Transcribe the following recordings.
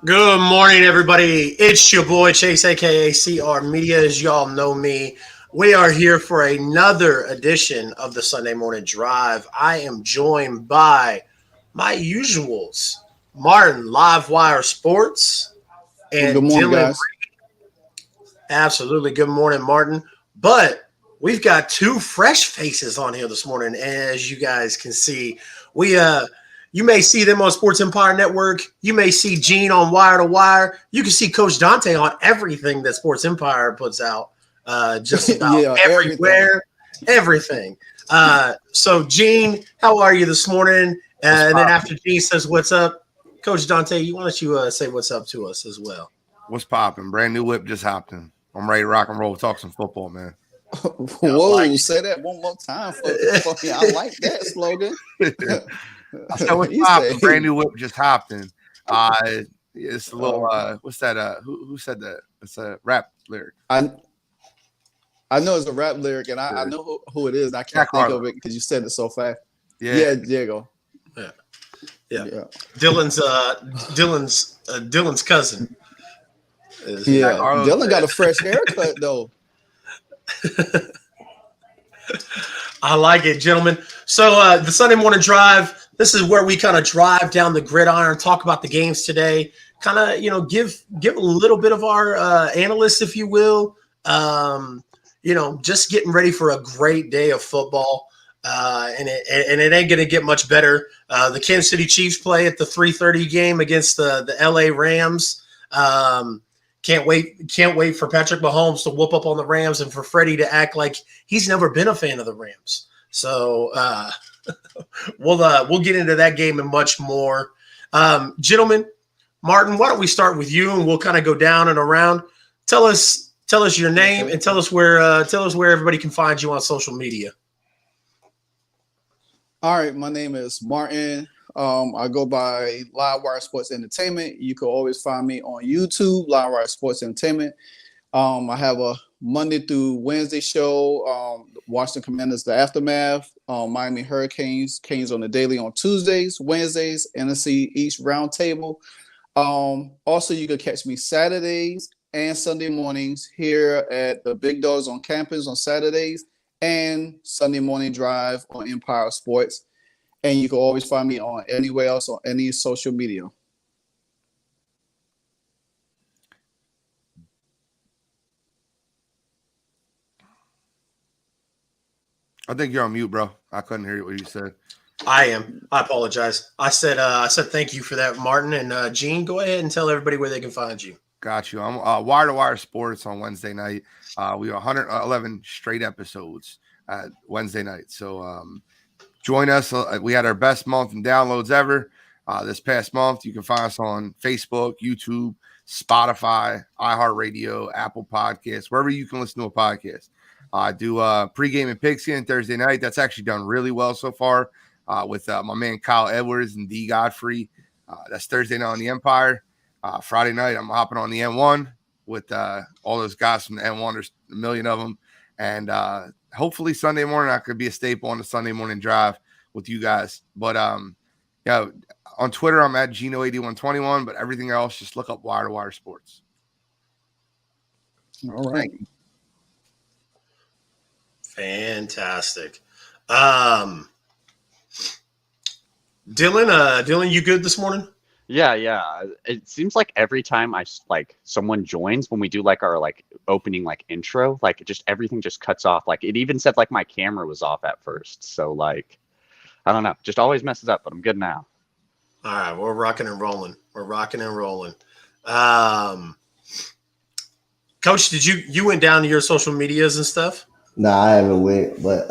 Good morning, everybody. It's your boy Chase, aka CR Media, as y'all know me. We are here for another edition of the Sunday Morning Drive. I am joined by my usuals, Martin, Livewire Sports, Good and morning, Dylan. guys. Absolutely. Good morning, Martin. But we've got two fresh faces on here this morning, as you guys can see. We you may see them on Sports Empire Network. You may see Gene on Wire to Wire. You can see Coach Dante on everything that Sports Empire puts out. Just about Yeah, everything. everywhere, everything. So Gene, how are you this morning? What's And then poppin'? after Gene says what's up, Coach Dante, why don't you say what's up to us as well? What's poppin'? Brand new whip just hopped in. I'm ready to rock and roll. Talk some football, man. I like Whoa, say that one more time for me. I like that slogan. I said, what's He said, poppin'? Brand new whip just hopped in. It's a little. What's that? Who said that? It's a rap lyric. I I know it's a rap lyric, and I know who it is. And I can't Jack think Harlow. of it because you said it so fast. Yeah. Yeah, Diego. Yeah. Yeah. Yeah, Dylan's cousin. yeah. Harlow's Dylan got a fresh haircut though. I like it, gentlemen. So the Sunday morning drive. This is where we kind of drive down the gridiron, talk about the games today. Kind of, give a little bit of our analysts, if you will. Just getting ready for a great day of football. And it ain't going to get much better. The Kansas City Chiefs play at the 3:30 game against the LA Rams. Can't wait for Patrick Mahomes to whoop up on the Rams and for Freddie to act like he's never been a fan of the Rams. So we'll get into that game and much more. Gentlemen, Martin, why don't we start with you and we'll kind of go down and around. Tell us your name and tell us where everybody can find you on social media. All right, my name is Martin. I go by Livewire Sports Entertainment. You can always find me on YouTube, Livewire Sports Entertainment. I have a Monday through Wednesday show, Washington Commanders, The Aftermath, Miami Hurricanes, Canes on the Daily on Tuesdays, Wednesdays, NFC East Roundtable. Also, you can catch me Saturdays and Sunday mornings here at the Big Dogs on campus on Saturdays and Sunday morning drive on Empire Sports. And you can always find me on anywhere else on any social media. I think you're on mute, bro. I couldn't hear what you said. I am. I apologize. I said thank you for that, Martin. And Gene, go ahead and tell everybody where they can find you. Got you. I'm Wire to Wire Sports on Wednesday night. We are 111 straight episodes at Wednesday night. So join us. We had our best month in downloads ever this past month. You can find us on Facebook, YouTube, Spotify, iHeartRadio, Apple Podcasts, wherever you can listen to a podcast. I do pregame and pigskin Thursday night. That's actually done really well so far with my man Kyle Edwards and D Godfrey. That's Thursday night on the Empire. Friday night, I'm hopping on the N1 with all those guys from the N1. There's a million of them. And hopefully Sunday morning, I could be a staple on the Sunday morning drive with you guys. But on Twitter, I'm at Gino8121. But everything else, just look up Wire to Wire Sports. All right. Fantastic. Dylan, you good this morning? Yeah. It seems like every time someone joins when we do our opening intro, just everything just cuts off. It even said my camera was off at first. So I don't know, just always messes up, but I'm good now. All right, we're rocking and rolling. Coach, did you went down to your social medias and stuff? No, I haven't went, but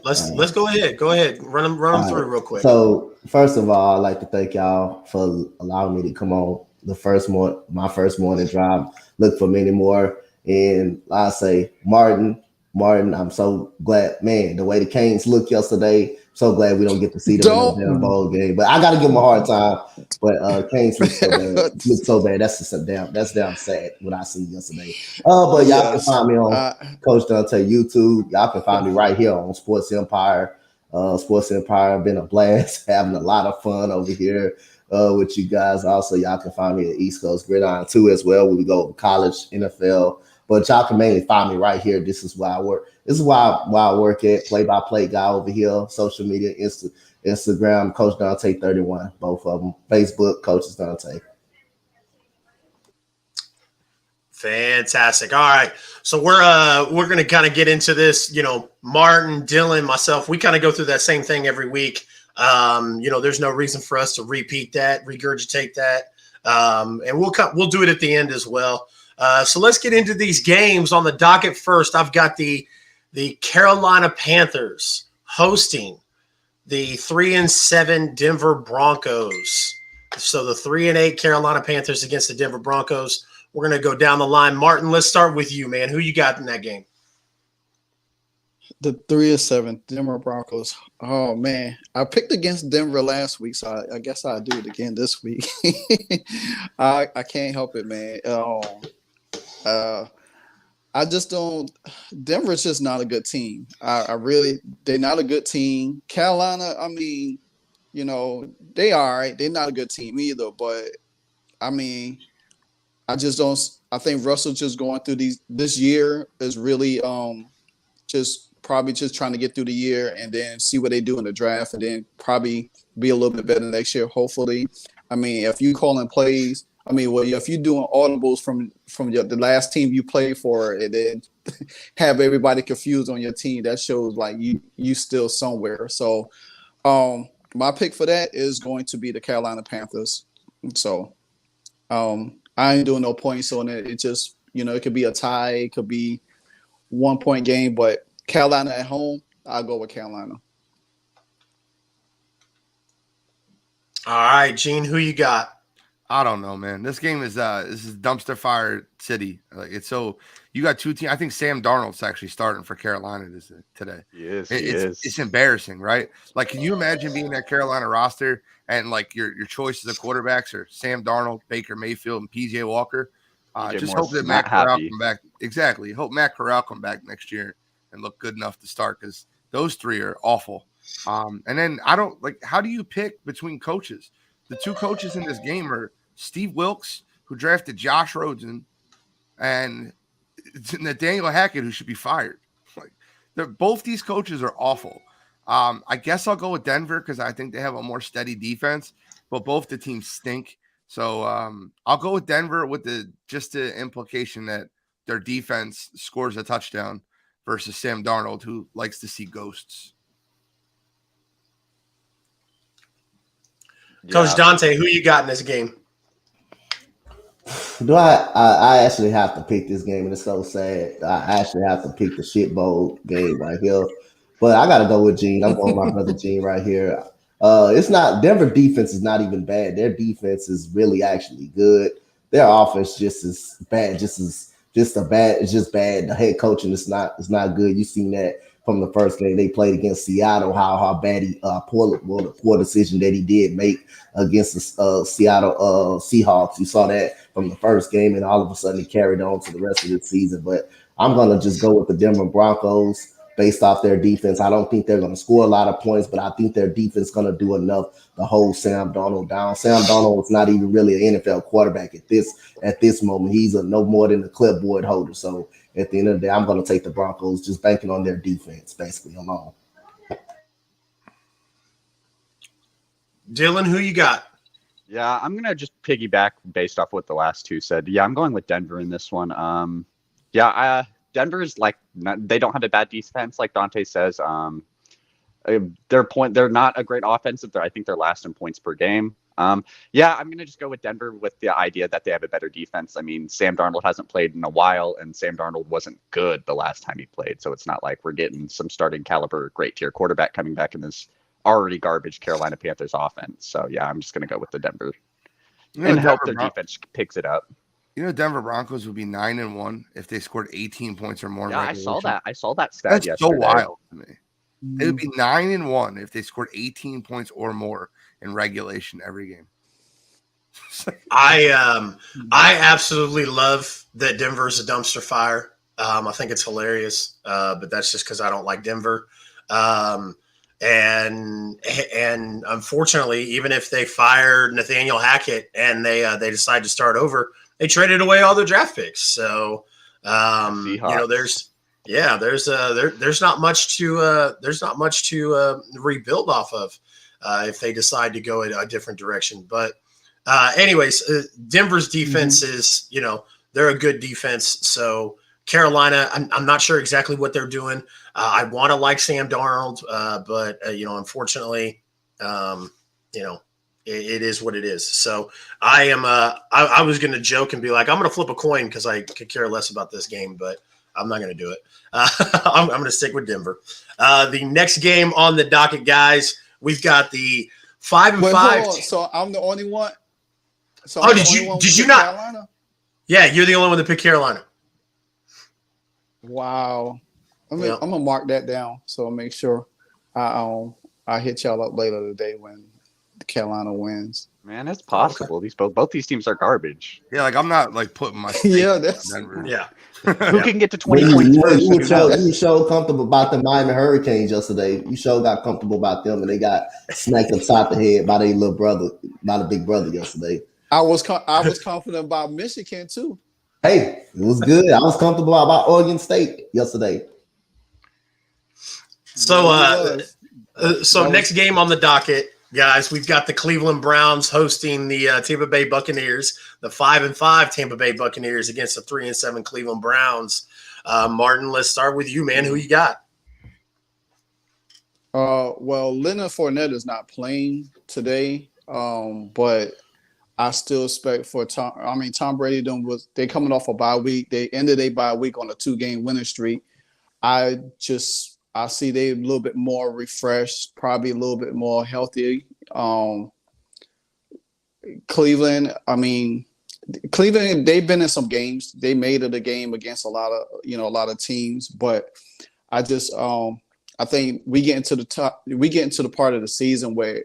let's go ahead. Go ahead, run them through real quick. So first of all, I'd like to thank y'all for allowing me to come on my first morning drive. Look for many more, and I say, Martin, I'm so glad, man. The way the Canes looked yesterday, so glad we don't get to see them in the damn bowl game. But I got to give them a hard time. But Canes look so bad. That's damn sad what I see yesterday. But y'all can find me on Coach Dante YouTube. Y'all can find me right here on Sports Empire. Sports Empire been a blast, having a lot of fun over here. with you guys. Also, y'all can find me at East Coast Gridiron too as well, where we go to college, NFL. But y'all can mainly find me right here. This is where I work. This is why I work at, play-by-play guy over here, social media, Instagram, Coach Dante 31, both of them. Facebook, Coaches Dante. Fantastic. All right. So we're going to kind of get into this, Martin, Dylan, myself, we kind of go through that same thing every week. There's no reason for us to repeat that, regurgitate that. And we'll do it at the end as well. So let's get into these games. On the docket first, I've got the Carolina Panthers hosting the 3-7 Denver Broncos. So the 3-8 Carolina Panthers against the Denver Broncos. We're going to go down the line. Martin, let's start with you, man. Who you got in that game? The 3-7 Denver Broncos. Oh man, I picked against Denver last week, so I guess I'll do it again this week. I can't help it, man. I just don't. Denver's just not a good team. They're not a good team. Carolina, I mean, they are all right. They're not a good team either, but I mean, I just don't. I think Russell just going through this year is really probably just trying to get through the year and then see what they do in the draft and then probably be a little bit better next year, hopefully. I mean, if you calling plays, if you're doing audibles from the last team you played for and then have everybody confused on your team, that shows like you still somewhere. So my pick for that is going to be the Carolina Panthers. So I ain't doing no points on it. It just, it could be a tie, it could be 1 point game, but Carolina at home, I'll go with Carolina. All right, Gene, who you got? I don't know, man. This game is this is dumpster fire city. You got two teams. I think Sam Darnold's actually starting for Carolina today. Yes, It's embarrassing, right? Like, can you imagine being that Carolina roster and like your choices of quarterbacks are Sam Darnold, Baker Mayfield, and PJ Walker? Just hope that Matt Corral come back. Exactly. Hope Matt Corral come back next year and look good enough to start, because those three are awful. And then how do you pick between coaches? The two coaches in this game are Steve Wilkes, who drafted Josh Rosen, and Nathaniel Hackett, who should be fired. Both these coaches are awful. I guess I'll go with Denver because I think they have a more steady defense, but both the teams stink. So I'll go with Denver with the implication that their defense scores a touchdown versus Sam Darnold, who likes to see ghosts. Coach Dante, who you got in this game? Do I actually have to pick this game, and it's so sad. I actually have to pick the shit bowl game right here. But I gotta go with Gene. I'm going with my brother Gene right here. It's not Denver defense is not even bad. Their defense is really actually good. Their offense just as bad, it's just bad. The head coaching is not good. You've seen that from the first game they played against Seattle, how bad the poor decision that he did make against the Seattle Seahawks. You saw that from the first game, and all of a sudden he carried on to the rest of the season. But I'm gonna just go with the Denver Broncos based off their defense. I don't think they're gonna score a lot of points, but I think their defense is gonna do enough to hold Sam Darnold down. Sam Darnold is not even really an NFL quarterback at this moment. He's no more than a clipboard holder. So at the end of the day, I'm going to take the Broncos, just banking on their defense basically alone. Dylan, who you got? Yeah, I'm going to just piggyback based off what the last two said. Yeah, I'm going with Denver in this one. Denver's they don't have a bad defense, like Dante says. They're not a great offensive. I think they're last in points per game. I'm going to just go with Denver with the idea that they have a better defense. I mean, Sam Darnold hasn't played in a while, and Sam Darnold wasn't good the last time he played. So it's not like we're getting some starting caliber, great tier quarterback coming back in this already garbage Carolina Panthers offense. So yeah, I'm just going to go with the Denver and hope their defense picks it up. Denver Broncos would be 9-1 if they scored 18 points or more. Yeah, I saw that stat That's yesterday. So wild to me. They would be 9-1 if they scored 18 points or more in regulation every game. I absolutely love that Denver's a dumpster fire. I think it's hilarious, but that's just because I don't like Denver. And unfortunately, even if they fired Nathaniel Hackett and they decide to start over, they traded away all their draft picks. So there's not much to rebuild off of if they decide to go in a different direction. But anyways, Denver's defense is they're a good defense. So Carolina, I'm not sure exactly what they're doing. I want to like Sam Darnold, but unfortunately, it is what it is. So I am. I was going to joke and be like, I'm going to flip a coin because I could care less about this game, but I'm not going to do it. I'm going to stick with Denver. The next game on the docket, guys, we've got the 5-5. So I'm the only one. So did you not? Carolina? Yeah, you're the only one that picked Carolina. Wow. I'm gonna mark that down so I'll make sure I hit y'all up later today when Carolina wins. Man, it's possible. Both these teams are garbage. Yeah, like I'm not like putting my that's Denver. Yeah. Who can get to 20 points first? You showed comfortable about the Miami Hurricanes yesterday. You showed got comfortable about them, and they got smacked upside the head by their little brother, by the big brother yesterday. I was confident about Michigan too. Hey, it was good. I was comfortable about Oregon State yesterday. So, next game on the docket, guys, we've got the Cleveland Browns hosting the Tampa Bay Buccaneers, the 5-5 Tampa Bay Buccaneers against the 3-7 Cleveland Browns. Martin, let's start with you, man. Who you got? Well, Leonard Fournette is not playing today, but I still expect for Tom Brady they coming off a bye week. They ended a bye week on a 2-game winning streak. I see they a little bit more refreshed, probably a little bit more healthy. Cleveland, they've been in some games. They made it a game against a lot of teams, but I think we get into the part of the season where,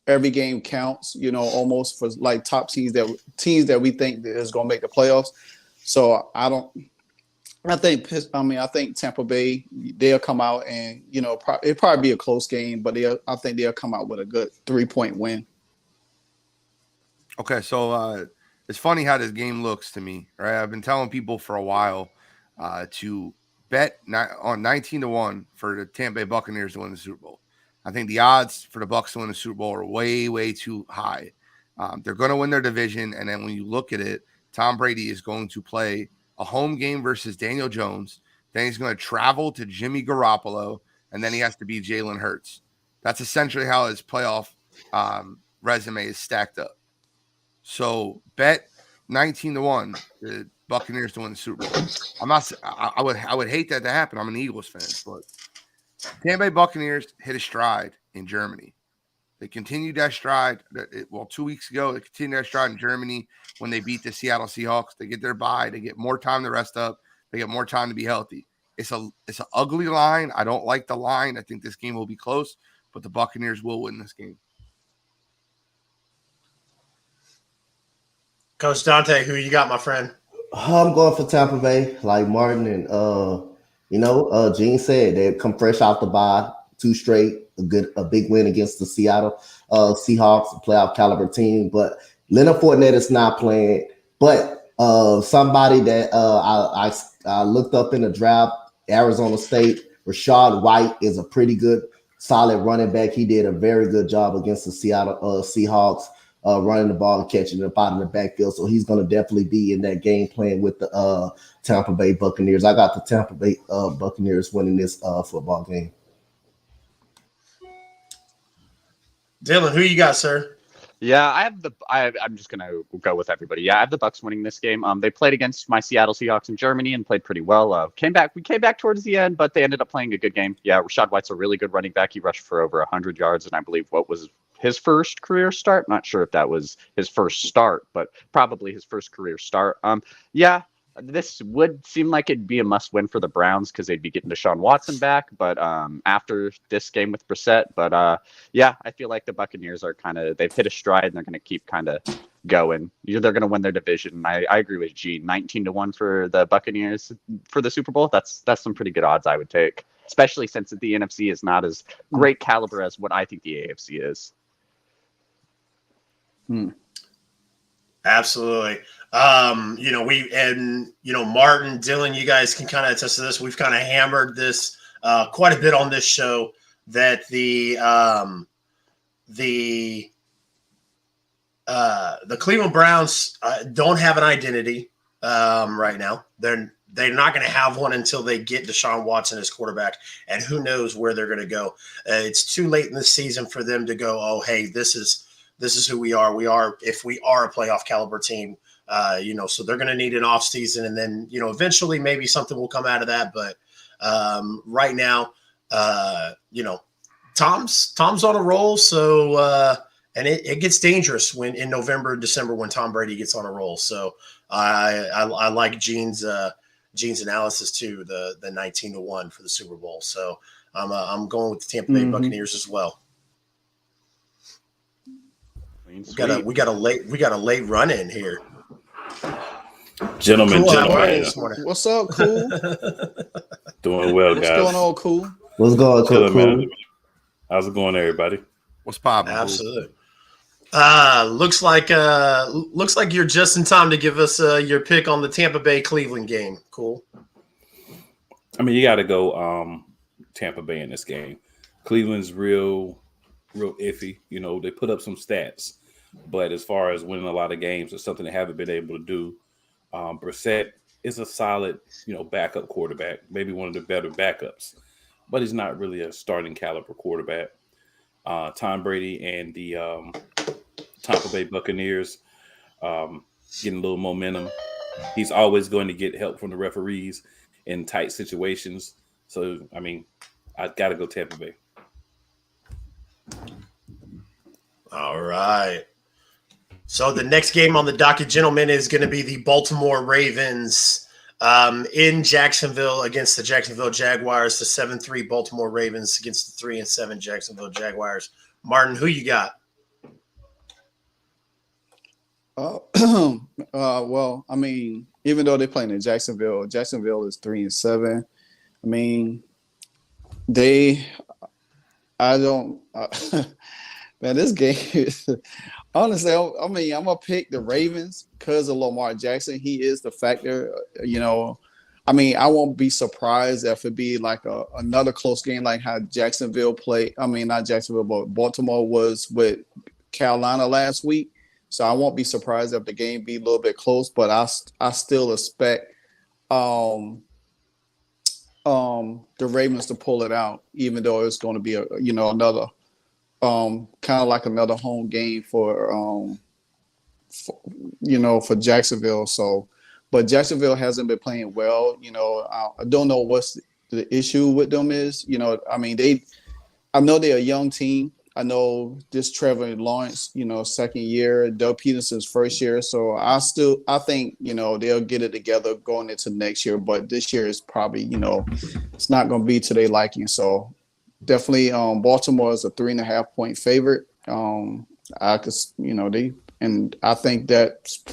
every game counts, almost for like top teams that we think that is going to make the playoffs. So I think Tampa Bay, they'll come out and, it'll probably be a close game, but I think they'll come out with a good 3-point win. Okay, so it's funny how this game looks to me, right? I've been telling people for a while to bet on 19-1 for the Tampa Bay Buccaneers to win the Super Bowl. I think the odds for the Bucs to win the Super Bowl are way, way too high. They're going to win their division, and then when you look at it, Tom Brady is going to play a home game versus Daniel Jones. Then he's going to travel to Jimmy Garoppolo, and then he has to beat Jalen Hurts. That's essentially how his playoff resume is stacked up. So bet 19-1 the Buccaneers to win the Super Bowl. I would hate that to happen. I'm an Eagles fan, but Tampa Bay Buccaneers hit a stride in Germany. They continued that stride. 2 weeks ago, they continued that stride in Germany when they beat the Seattle Seahawks. They get their bye. They get more time to rest up. They get more time to be healthy. It's an ugly line. I don't like the line. I think this game will be close, but the Buccaneers will win this game. Coach Dante, who you got, my friend? I'm going for Tampa Bay, like Martin and Gene said, they come fresh out the bye, 2 straight, a big win against the Seattle Seahawks, a playoff caliber team. But Leonard Fournette is not playing. But somebody that I looked up in the draft, Arizona State, Rashad White is a pretty good, solid running back. He did a very good job against the Seattle Seahawks, running the ball and catching it out in the backfield. So he's going to definitely be in that game plan with the Tampa Bay Buccaneers. I got the Tampa Bay Buccaneers winning this football game. Dylan, who you got, sir? Yeah, I'm just gonna go with everybody. Yeah, I have the Bucs winning this game. They played against my Seattle Seahawks in Germany and played pretty well. We came back towards the end, but they ended up playing a good game. Yeah, Rashad White's a really good running back. He rushed for over 100 yards, and I believe what was his first career start. Not sure if that was his first start, but probably his first career start. Yeah. This would seem like it'd be a must-win for the Browns because they'd be getting Deshaun Watson back. But after this game with Brissett, yeah, I feel like the Buccaneers are they've hit a stride and they're going to keep kind of going. They're going to win their division. I agree with Gene. 19-1 for the Buccaneers for the Super Bowl. That's some pretty good odds I would take. especially since the NFC is not as great caliber as what I think the AFC is. Absolutely. Martin, Dylan, you guys can kind of attest to this. We've kind of hammered this quite a bit on this show that the Cleveland Browns don't have an identity right now. They're not going to have one until they get Deshaun Watson as quarterback, and who knows where they're going to go. It's too late in the season for them to go, oh, hey, this is who we are. If we are a playoff caliber team, so they're going to need an off season, and then, eventually maybe something will come out of that. But right now, Tom's on a roll. So, and it gets dangerous when in November, December, when Tom Brady gets on a roll. So I like Gene's analysis too, the 19-1 for the Super Bowl. So I'm going with the Tampa Bay Buccaneers as well. We got a late run in here. Gentlemen, what's up, Cool? Doing well, guys. What's going on, Cool? What's going on, Cool? Man. How's it going, everybody? What's poppin'? Absolutely. Looks like you're just in time to give us your pick on the Tampa Bay Cleveland game. Cool. I mean, you got to go Tampa Bay in this game. Cleveland's real iffy. They put up some stats, but as far as winning a lot of games, it's something they haven't been able to do. Brissett is a solid, backup quarterback, maybe one of the better backups, but he's not really a starting caliber quarterback. Tom Brady and the Tampa Bay Buccaneers getting a little momentum. He's always going to get help from the referees in tight situations. So, I mean, I got to go Tampa Bay. All right. So the next game on the docket, gentlemen, is going to be the Baltimore Ravens in Jacksonville against the Jacksonville Jaguars. The 7-3 Baltimore Ravens against the 3-7 Jacksonville Jaguars. Martin, who you got? Well, I mean, even though they're playing in Jacksonville is 3-7. I mean, man, this game is honestly. I mean, I'm gonna pick the Ravens because of Lamar Jackson. He is the factor. I mean, I won't be surprised if it be like another close game, like how Jacksonville played. I mean, not Jacksonville, but Baltimore was with Carolina last week. So I won't be surprised if the game be a little bit close. But I still expect the Ravens to pull it out, even though it's going to be another. Kind of like another home game for Jacksonville. So, but Jacksonville hasn't been playing well. I don't know what's the issue with them is. I mean, I know they're a young team. I know this Trevor Lawrence, second year, Doug Peterson's first year. So I think, they'll get it together going into next year. But this year is probably, it's not going to be to their liking. So definitely, Baltimore is a 3.5-point favorite. I think that's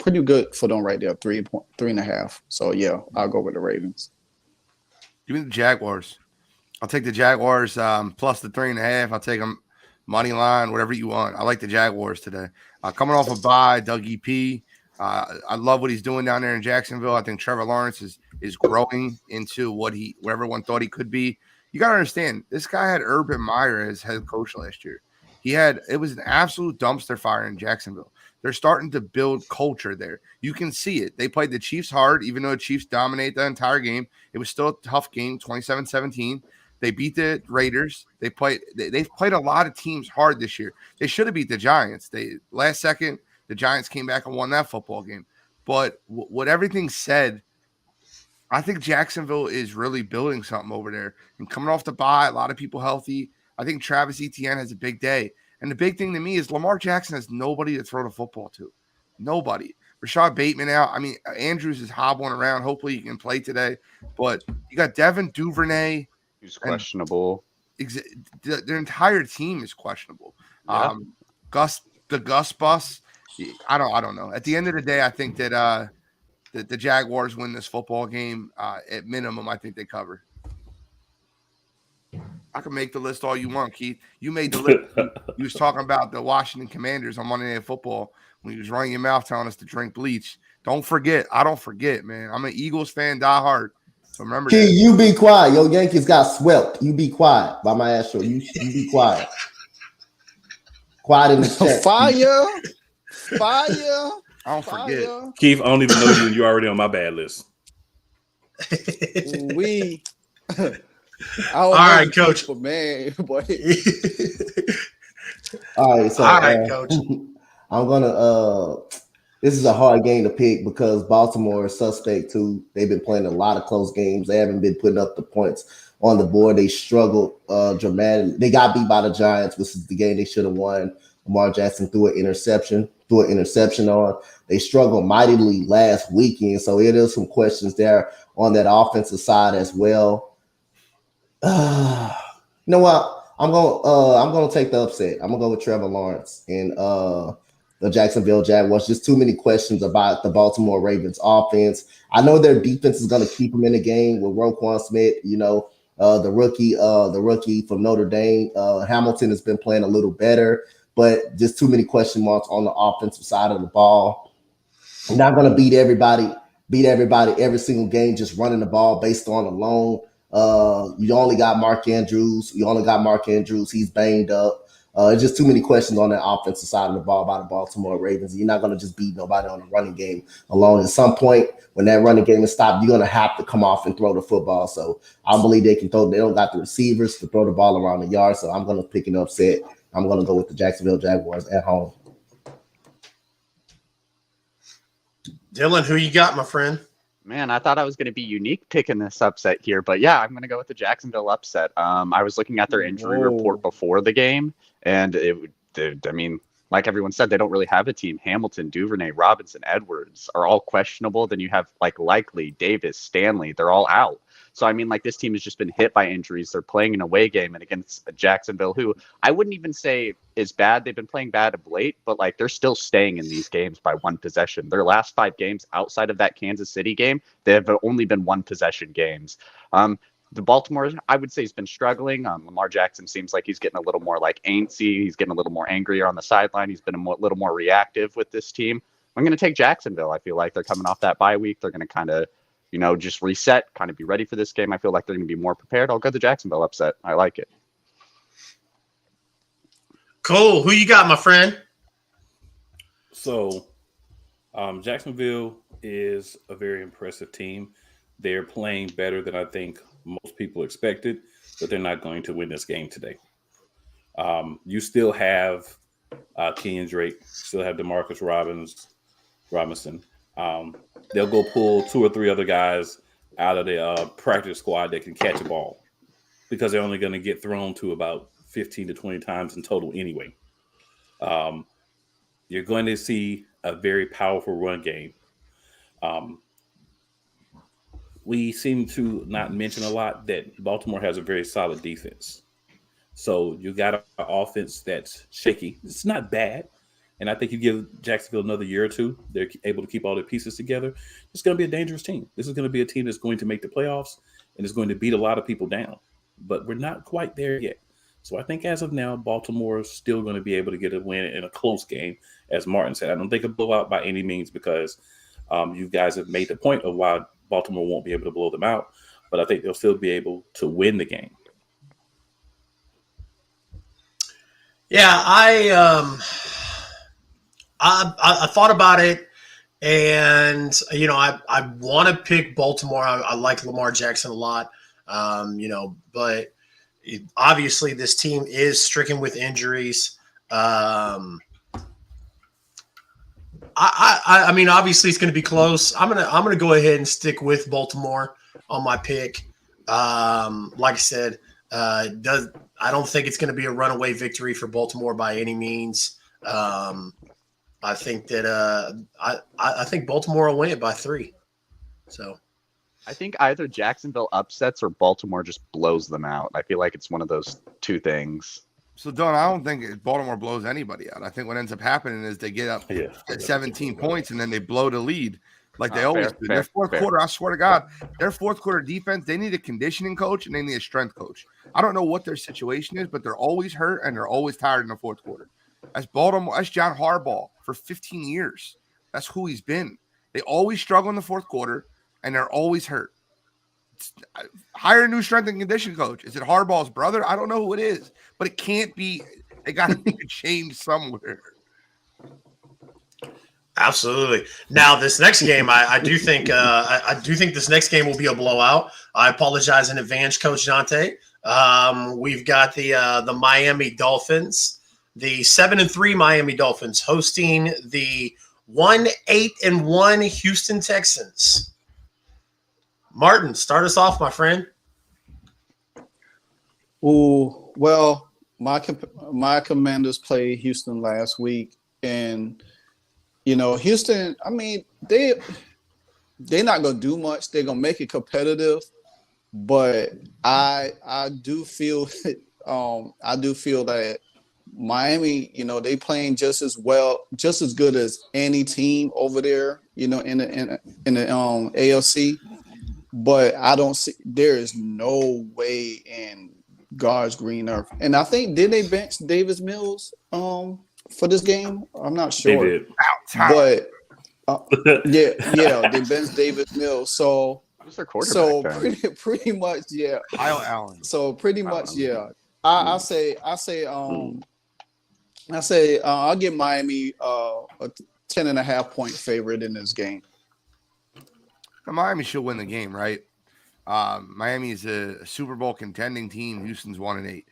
pretty good for them right there, 3.5. So yeah, I'll go with the Ravens. Give me the Jaguars. I'll take the Jaguars plus the 3.5. I'll take them money line, whatever you want. I like the Jaguars today. Coming off a bye, Doug EP. I love what he's doing down there in Jacksonville. I think Trevor Lawrence is growing into what everyone thought he could be. You got to understand, this guy had Urban Meyer as head coach last year. It was an absolute dumpster fire in Jacksonville. They're starting to build culture there. You can see it. They played the Chiefs hard, even though the Chiefs dominated the entire game. It was still a tough game, 27-17. They beat the Raiders. They've played a lot of teams hard this year. They should have beat the Giants. Last second, the Giants came back and won that football game. But what everything said, I think Jacksonville is really building something over there. And coming off the bye, a lot of people healthy. I think Travis Etienne has a big day. And the big thing to me is Lamar Jackson has nobody to throw the football to. Nobody. Rashad Bateman out. I mean, Andrews is hobbling around. Hopefully he can play today. But you got Devin Duvernay. Who's questionable. Their entire team is questionable. Yeah. Gus bus. I don't know. At the end of the day, I think that the Jaguars win this football game. At minimum, I think they cover. I can make the list all you want, Keith. You made the list. You was talking about the Washington Commanders on Monday Night Football when you was running your mouth telling us to drink bleach. Don't forget. I don't forget, man. I'm an Eagles fan, die hard. So remember Key, that. you be quiet. Your Yankees got swept. You be quiet by my ass show. You be quiet. Quiet in the chat. Fire. I don't forget. Fire. Keith, I don't even know you, and you're already on my bad list. We. All right, Coach. Man, boy. All right, so All right, Coach. I'm gonna this is a hard game to pick because Baltimore is suspect too. They've been playing a lot of close games. They haven't been putting up the points on the board. They struggled dramatically. They got beat by the Giants, which is the game they should have won. Lamar Jackson threw an interception on. They struggled mightily last weekend. So it is some questions there on that offensive side as well. You know what? I'm gonna take the upset. I'm gonna go with Trevor Lawrence and the Jacksonville Jaguars. Just too many questions about the Baltimore Ravens offense. I know their defense is gonna keep them in the game with Roquan Smith. You know, the rookie from Notre Dame. Hamilton has been playing a little better, but just too many question marks on the offensive side of the ball. You're not gonna beat everybody every single game just running the ball based on alone. You only got Mark Andrews. He's banged up. It's just too many questions on that offensive side of the ball by the Baltimore Ravens. You're not going to just beat nobody on the running game alone. At some point, when that running game is stopped, you're going to have to come off and throw the football. So I believe they can throw. They don't got the receivers to throw the ball around the yard. So I'm going to pick an upset. I'm going to go with the Jacksonville Jaguars at home. Dylan, who you got, my friend? Man, I thought I was going to be unique picking this upset here, but yeah, I'm going to go with the Jacksonville upset. I was looking at their injury report before the game, and I mean, like everyone said, they don't really have a team. Hamilton, Duvernay, Robinson, Edwards are all questionable. Then you have like Likely, Davis, Stanley. They're all out. So, I mean, like this team has just been hit by injuries. They're playing an away game and against Jacksonville, who I wouldn't even say is bad. They've been playing bad of late, but like they're still staying in these games by one possession. Their last 5 games outside of that Kansas City game, they have only been one possession games. The Baltimore, I would say, has been struggling. Lamar Jackson seems like he's getting a little more like antsy. He's getting a little more angrier on the sideline. He's been a little more reactive with this team. I'm going to take Jacksonville. I feel like they're coming off that bye week. They're going to kind of, just reset, kind of be ready for this game. I feel like they're going to be more prepared. I'll go the Jacksonville upset. I like it. Cool. Who you got, my friend? So, Jacksonville is a very impressive team. They're playing better than I think most people expected, but they're not going to win this game today. You still have Kenyon Drake, still have DeMarcus Robinson. They'll go pull 2 or 3 other guys out of the practice squad that can catch a ball because they're only going to get thrown to about 15 to 20 times in total anyway. You're going to see a very powerful run game. We seem to not mention a lot that Baltimore has a very solid defense. So you got an offense that's shaky. It's not bad. And I think you give Jacksonville another year or two, they're able to keep all their pieces together. It's going to be a dangerous team. This is going to be a team that's going to make the playoffs and is going to beat a lot of people down. But we're not quite there yet. So I think as of now, Baltimore is still going to be able to get a win in a close game, as Martin said. I don't think a blowout by any means because you guys have made the point of why Baltimore won't be able to blow them out. But I think they'll still be able to win the game. Yeah, I thought about it, and I want to pick Baltimore. I like Lamar Jackson a lot, but obviously this team is stricken with injuries. I mean, obviously it's going to be close. I'm gonna go ahead and stick with Baltimore on my pick. Like I said, I don't think it's going to be a runaway victory for Baltimore by any means. I think that I think Baltimore will win it by 3. So I think either Jacksonville upsets or Baltimore just blows them out. I feel like it's one of those 2 things. So, Don, I don't think Baltimore blows anybody out. I think what ends up happening is they get up at 17 points and then they blow the lead. Like they always fair, do. Their fourth fair. quarter, I swear to God, their fourth quarter defense, they need a conditioning coach and they need a strength coach. I don't know what their situation is, but they're always hurt and they're always tired in the fourth quarter. That's Baltimore. That's John Harbaugh for 15 years. That's who he's been. They always struggle in the fourth quarter and they're always hurt. Hire a new strength and conditioning coach. Is it Harbaugh's brother? I don't know who it is, but it can't be. They got to make a change somewhere. Absolutely. Now, this next game, I do think this next game will be a blowout. I apologize in advance, Coach Dante. We've got the Miami Dolphins, the 7-3 Miami Dolphins hosting the 1-8-1 Houston Texans. Martin, start us off, my friend. Oh, well, my Commanders played Houston last week, and Houston, I mean, they're not gonna do much. They're gonna make it competitive, but I do feel that Miami, they playing just as well, just as good as any team over there, in the AFC. But I don't see there is no way in God's green earth. And I think did they bench Davis Mills for this game? I'm not sure. They did. But they benched Davis Mills. So Who's their quarterback? pretty much, yeah. Kyle Allen. So pretty much, yeah. I'll give Miami a 10.5 point favorite in this game. Now, Miami should win the game, right? Miami is a Super Bowl contending team. Houston's 1-8.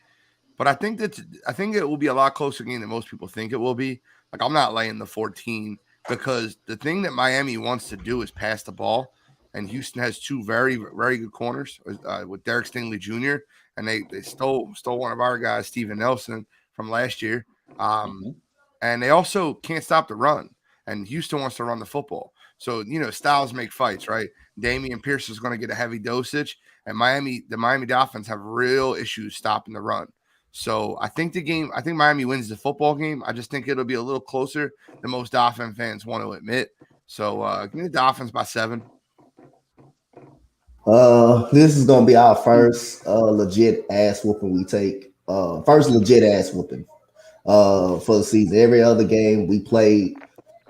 But I think it will be a lot closer game than most people think it will be. Like, I'm not laying the 14 because the thing that Miami wants to do is pass the ball, and Houston has two very, very good corners with Derek Stingley Jr. and they stole one of our guys, Steven Nelson, from last year. And they also can't stop the run, and Houston wants to run the football. So, styles make fights, right? Damian Pierce is going to get a heavy dosage, and the Miami Dolphins have real issues stopping the run. So I think Miami wins the football game. I just think it'll be a little closer than most Dolphin fans want to admit. So give me the Dolphins by 7. This is gonna be our first legit ass whooping we take. First legit ass whooping for the season. Every other game we played,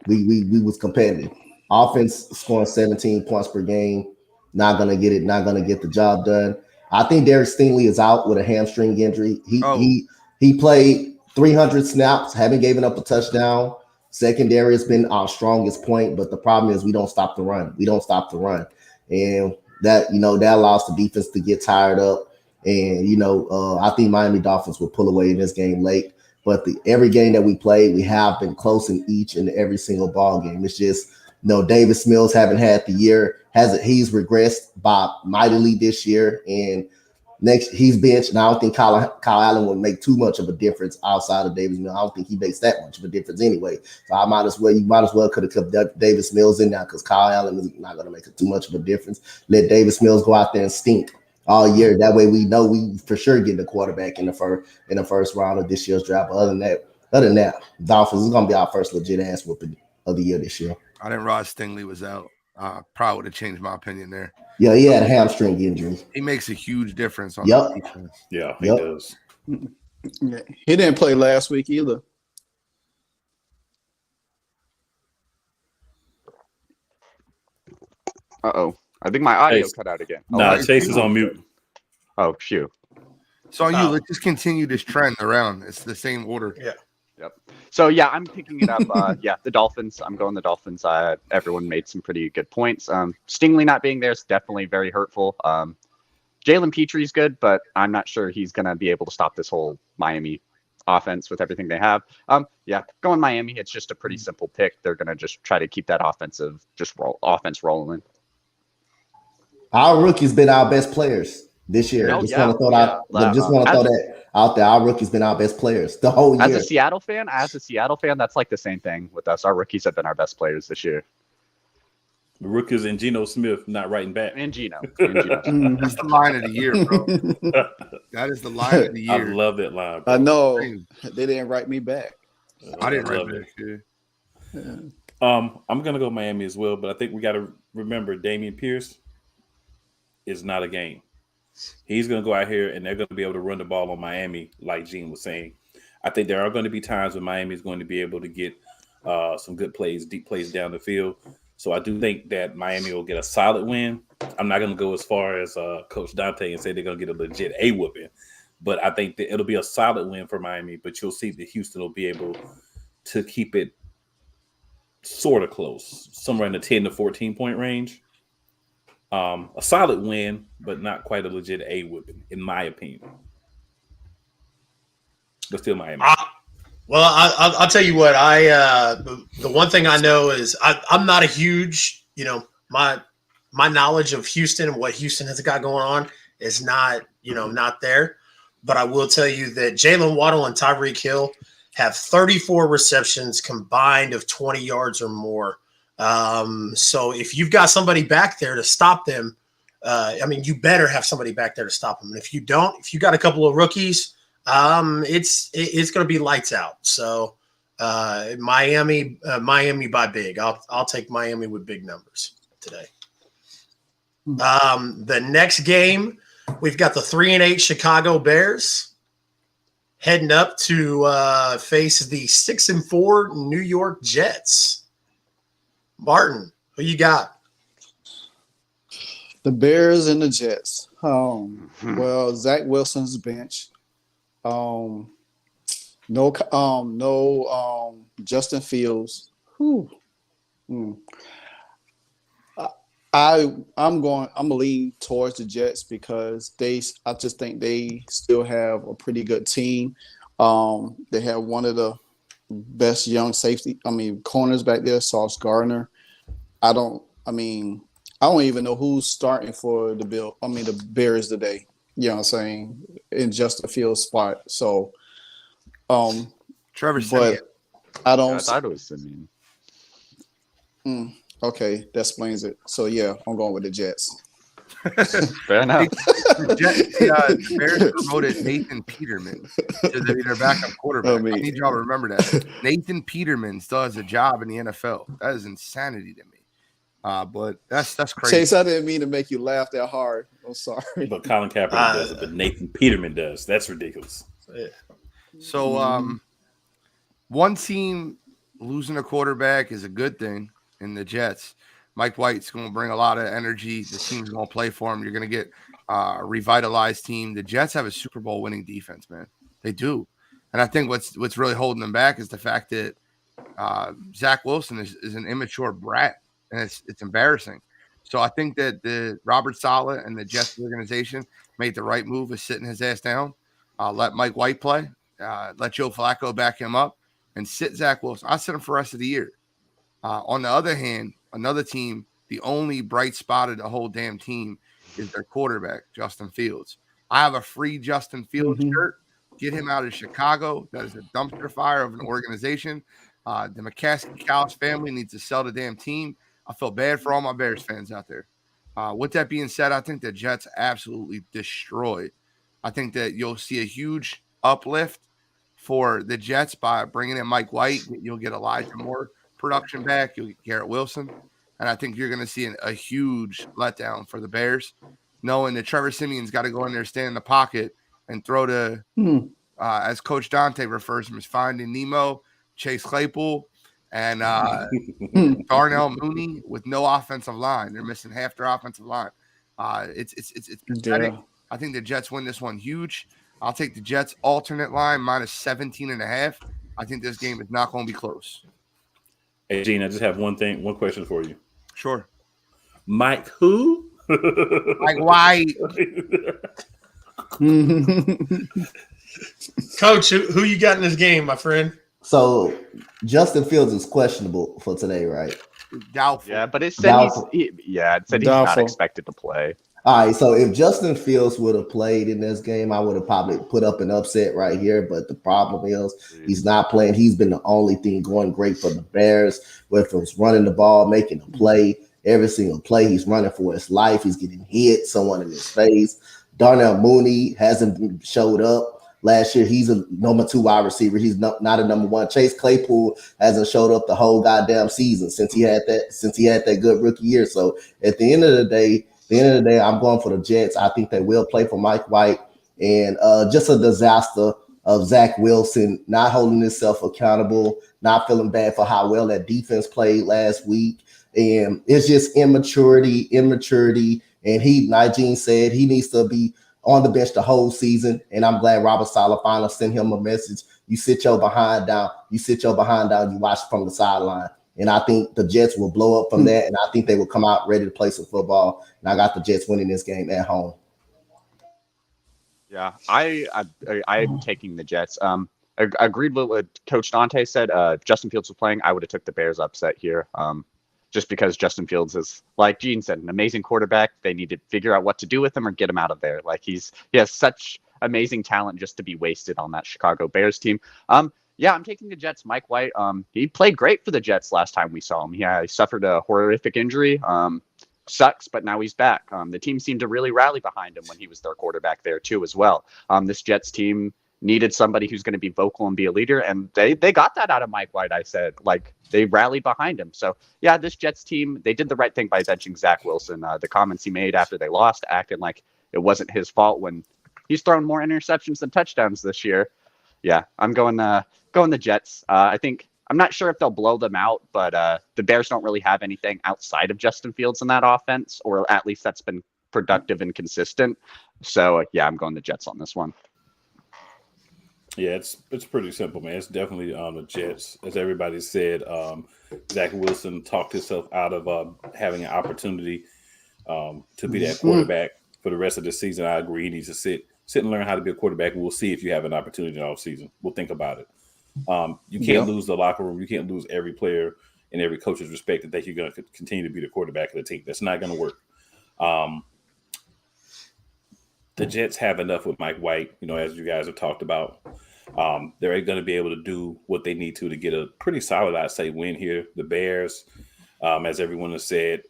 we was competitive. Offense scoring 17 points per game. Not gonna get the job done. I think Derek Stingley is out with a hamstring injury. He played 300 snaps, haven't given up a touchdown. Secondary has been our strongest point, but the problem is we don't stop the run. And that allows the defense to get tired up. And I think Miami Dolphins will pull away in this game late. But every game that we played, we have been close in each and every single ball game. It's just Davis Mills haven't had the year. He's regressed by mightily this year, and next he's benched. And I don't think Kyle Allen will make too much of a difference outside of Davis Mills. I don't think he makes that much of a difference anyway. So you might as well could have kept Davis Mills in there because Kyle Allen is not going to make too much of a difference. Let Davis Mills go out there and stink all year. That way we know we for sure get the quarterback in the first round of this year's draft. But other than that, Dolphins is going to be our first legit ass whooping of the year this year. I didn't realize Stingley was out. Probably would have changed my opinion there. Yeah, he had a hamstring injury. He makes a huge difference on the defense. Yeah, he does. Yeah, he didn't play last week either. Uh-oh. I think my audio cut out again. Chase is on mute. Oh, shoot. So let's just continue this trend around. It's the same order. Yeah. Yep. So, I'm picking it up. The Dolphins. I'm going the Dolphins. Everyone made some pretty good points. Stingley not being there is definitely very hurtful. Jalen Petry's good, but I'm not sure he's going to be able to stop this whole Miami offense with everything they have. Going Miami. It's just a pretty simple pick. They're going to just try to keep that offense rolling. Our rookie's been our best players this year. Want to throw that out there. Our rookie's been our best players the whole year. As a Seattle fan, that's like the same thing with us. Our rookies have been our best players this year. The rookies and Geno Smith not writing back. And Geno. That's the line of the year, bro. That is the line of the year. I love that line, bro. I know. They didn't write me back. I didn't write back. I'm gonna go Miami as well, but I think we got to remember Damian Pierce is not a game. He's gonna go out here and they're gonna be able to run the ball on Miami, like Gene was saying. I think there are going to be times when Miami is going to be able to get some good plays, deep plays down the field. So I do think that Miami will get a solid win. I'm not going to go as far as Coach Dante and say they're going to get a legit A-whooping, but I think that it'll be a solid win for Miami. But you'll see that Houston will be able to keep it sort of close, somewhere in the 10 to 14 point range. A solid win, but not quite a legit A-whooping, in my opinion. But still Miami. I'll tell you what. The one thing I know is I'm not a huge, my knowledge of Houston and what Houston has got going on is not, not there. But I will tell you that Jalen Waddle and Tyreek Hill have 34 receptions combined of 20 yards or more. So if you've got somebody back there to stop them, you better have somebody back there to stop them. And if you don't, if you got a couple of rookies, it's going to be lights out. So Miami by big. I'll take Miami with big numbers today. The next game, we've got the 3-8 Chicago Bears heading up to face the 6-4 New York Jets. Martin, who you got? The Bears and the Jets. Well, Zach Wilson's bench. No Justin Fields. I'm gonna lean towards the Jets because I just think they still have a pretty good team. They have one of the best young corners back there, Sauce Gardner. I don't even know who's starting for the Bears today. You know what I'm saying? In Justin Fields' spot. So, Trevor but Siemian. I don't. I thought it was Simeon. Okay, that explains it. So yeah, I'm going with the Jets. Fair enough. The Bears promoted Nathan Peterman to their backup quarterback. I need y'all to remember that. Nathan Peterman still has a job in the NFL. That is insanity to me. But that's crazy. Chase, I didn't mean to make you laugh that hard. I'm sorry. But Colin Kaepernick does it, but Nathan Peterman does. That's ridiculous. So one team losing a quarterback is a good thing in the Jets. Mike White's going to bring a lot of energy. The team's going to play for him. You're going to get a revitalized team. The Jets have a Super Bowl winning defense, man. They do. And I think what's really holding them back is the fact that Zach Wilson is an immature brat, and it's embarrassing. So I think that the Robert Saleh and the Jets organization made the right move of sitting his ass down, let Mike White play, let Joe Flacco back him up, and sit Zach Wilson. I sit him for the rest of the year. On the other hand, another team, the only bright spot of the whole damn team is their quarterback, Justin Fields. I have a free Justin Fields shirt. Get him out of Chicago. That is a dumpster fire of an organization. The McCaskey-Cowles family needs to sell the damn team. I feel bad for all my Bears fans out there. With that being said, I think the Jets absolutely destroyed. I think that you'll see a huge uplift for the Jets by bringing in Mike White. You'll get Elijah Moore production back. You'll get Garrett Wilson. And I think you're going to see a huge letdown for the Bears, knowing that Trevor Siemian's got to go in there, stand in the pocket, and throw to, as Coach Dante refers to him, as Finding Nemo, Chase Claypool, and Darnell Mooney with no offensive line. They're missing half their offensive line. It's pathetic. Yeah. I think the Jets win this one huge. I'll take the Jets alternate line minus 17.5. I think this game is not going to be close. Hey, Gene, I just have one question for you. Sure. Mike who? Mike White. Coach, who you got in this game, my friend? So Justin Fields is questionable for today, right? Doubtful. Yeah, but it said he's not expected to play. All right, so if Justin Fields would have played in this game, I would have probably put up an upset right here. But the problem is he's not playing. He's been the only thing going great for the Bears, whether it's running the ball, making a play. Every single play, he's running for his life. He's getting hit, someone in his face. Darnell Mooney hasn't showed up. last year. He's a number 2 wide receiver. He's not a number 1. Chase Claypool hasn't showed up the whole goddamn season since he had that good rookie year. So at the end of the day, I'm going for the Jets. I think they will play for Mike White, and just a disaster of Zach Wilson not holding himself accountable, not feeling bad for how well that defense played last week. And it's just immaturity. And Nigel said he needs to be on the bench the whole season. And I'm glad Robert Saleh finally sent him a message. You sit your behind down. You watch from the sideline. And I think the Jets will blow up from that. And I think they will come out ready to play some football. And I got the Jets winning this game at home. Yeah, I'm taking the Jets. I agreed with what Coach Dante said. Justin Fields was playing. I would have took the Bears upset here. Just because Justin Fields is, like Gene said, an amazing quarterback. They need to figure out what to do with him or get him out of there. Like he has such amazing talent just to be wasted on that Chicago Bears team. Yeah, I'm taking the Jets. Mike White, he played great for the Jets last time we saw him. Yeah, he suffered a horrific injury. Sucks, but now he's back. The team seemed to really rally behind him when he was their quarterback there too as well. This Jets team needed somebody who's going to be vocal and be a leader, and they got that out of Mike White. I said, like, they rallied behind him. So yeah, this Jets team, they did the right thing by benching Zach Wilson. The comments he made after they lost, acting like it wasn't his fault when he's thrown more interceptions than touchdowns this year. Yeah, I'm going the Jets. I'm not sure if they'll blow them out, but the Bears don't really have anything outside of Justin Fields in that offense, or at least that's been productive and consistent. So yeah, I'm going the Jets on this one. Yeah, it's pretty simple, man. It's definitely the Jets. As everybody said, Zach Wilson talked himself out of having an opportunity to be that quarterback for the rest of the season. I agree. He needs to sit and learn how to be a quarterback. We'll see if you have an opportunity in the offseason. We'll think about it. You can't lose the locker room. You can't lose every player and every coach's respect to think you're going to continue to be the quarterback of the team. That's not going to work. The Jets have enough with Mike White, as you guys have talked about. They're going to be able to do what they need to get a pretty solid, I'd say, win here. The Bears, as everyone has said,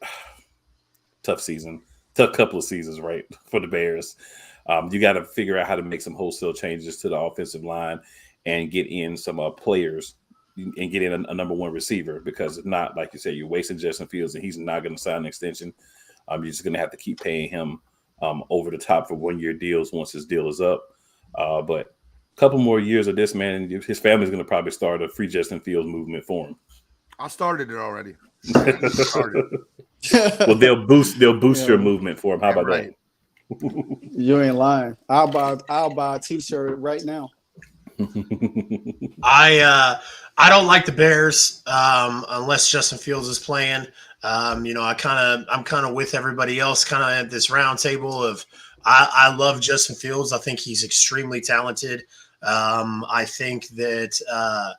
tough couple of seasons, right, for the Bears. You got to figure out how to make some wholesale changes to the offensive line and get in some players and get in a number 1 receiver, because if not, like you said, you're wasting Justin Fields and he's not going to sign an extension. You're just going to have to keep paying him over the top for 1-year deals once his deal is up. But a couple more years of this, man, his family's going to probably start a free Justin Fields movement for him. I started it already. Well, they'll boost your movement for him. How about that? You ain't lying. I'll buy a T-shirt right now. I don't like the Bears unless Justin Fields is playing. I'm kind of with everybody else, kind of at this round table of I love Justin Fields. I think he's extremely talented. I think that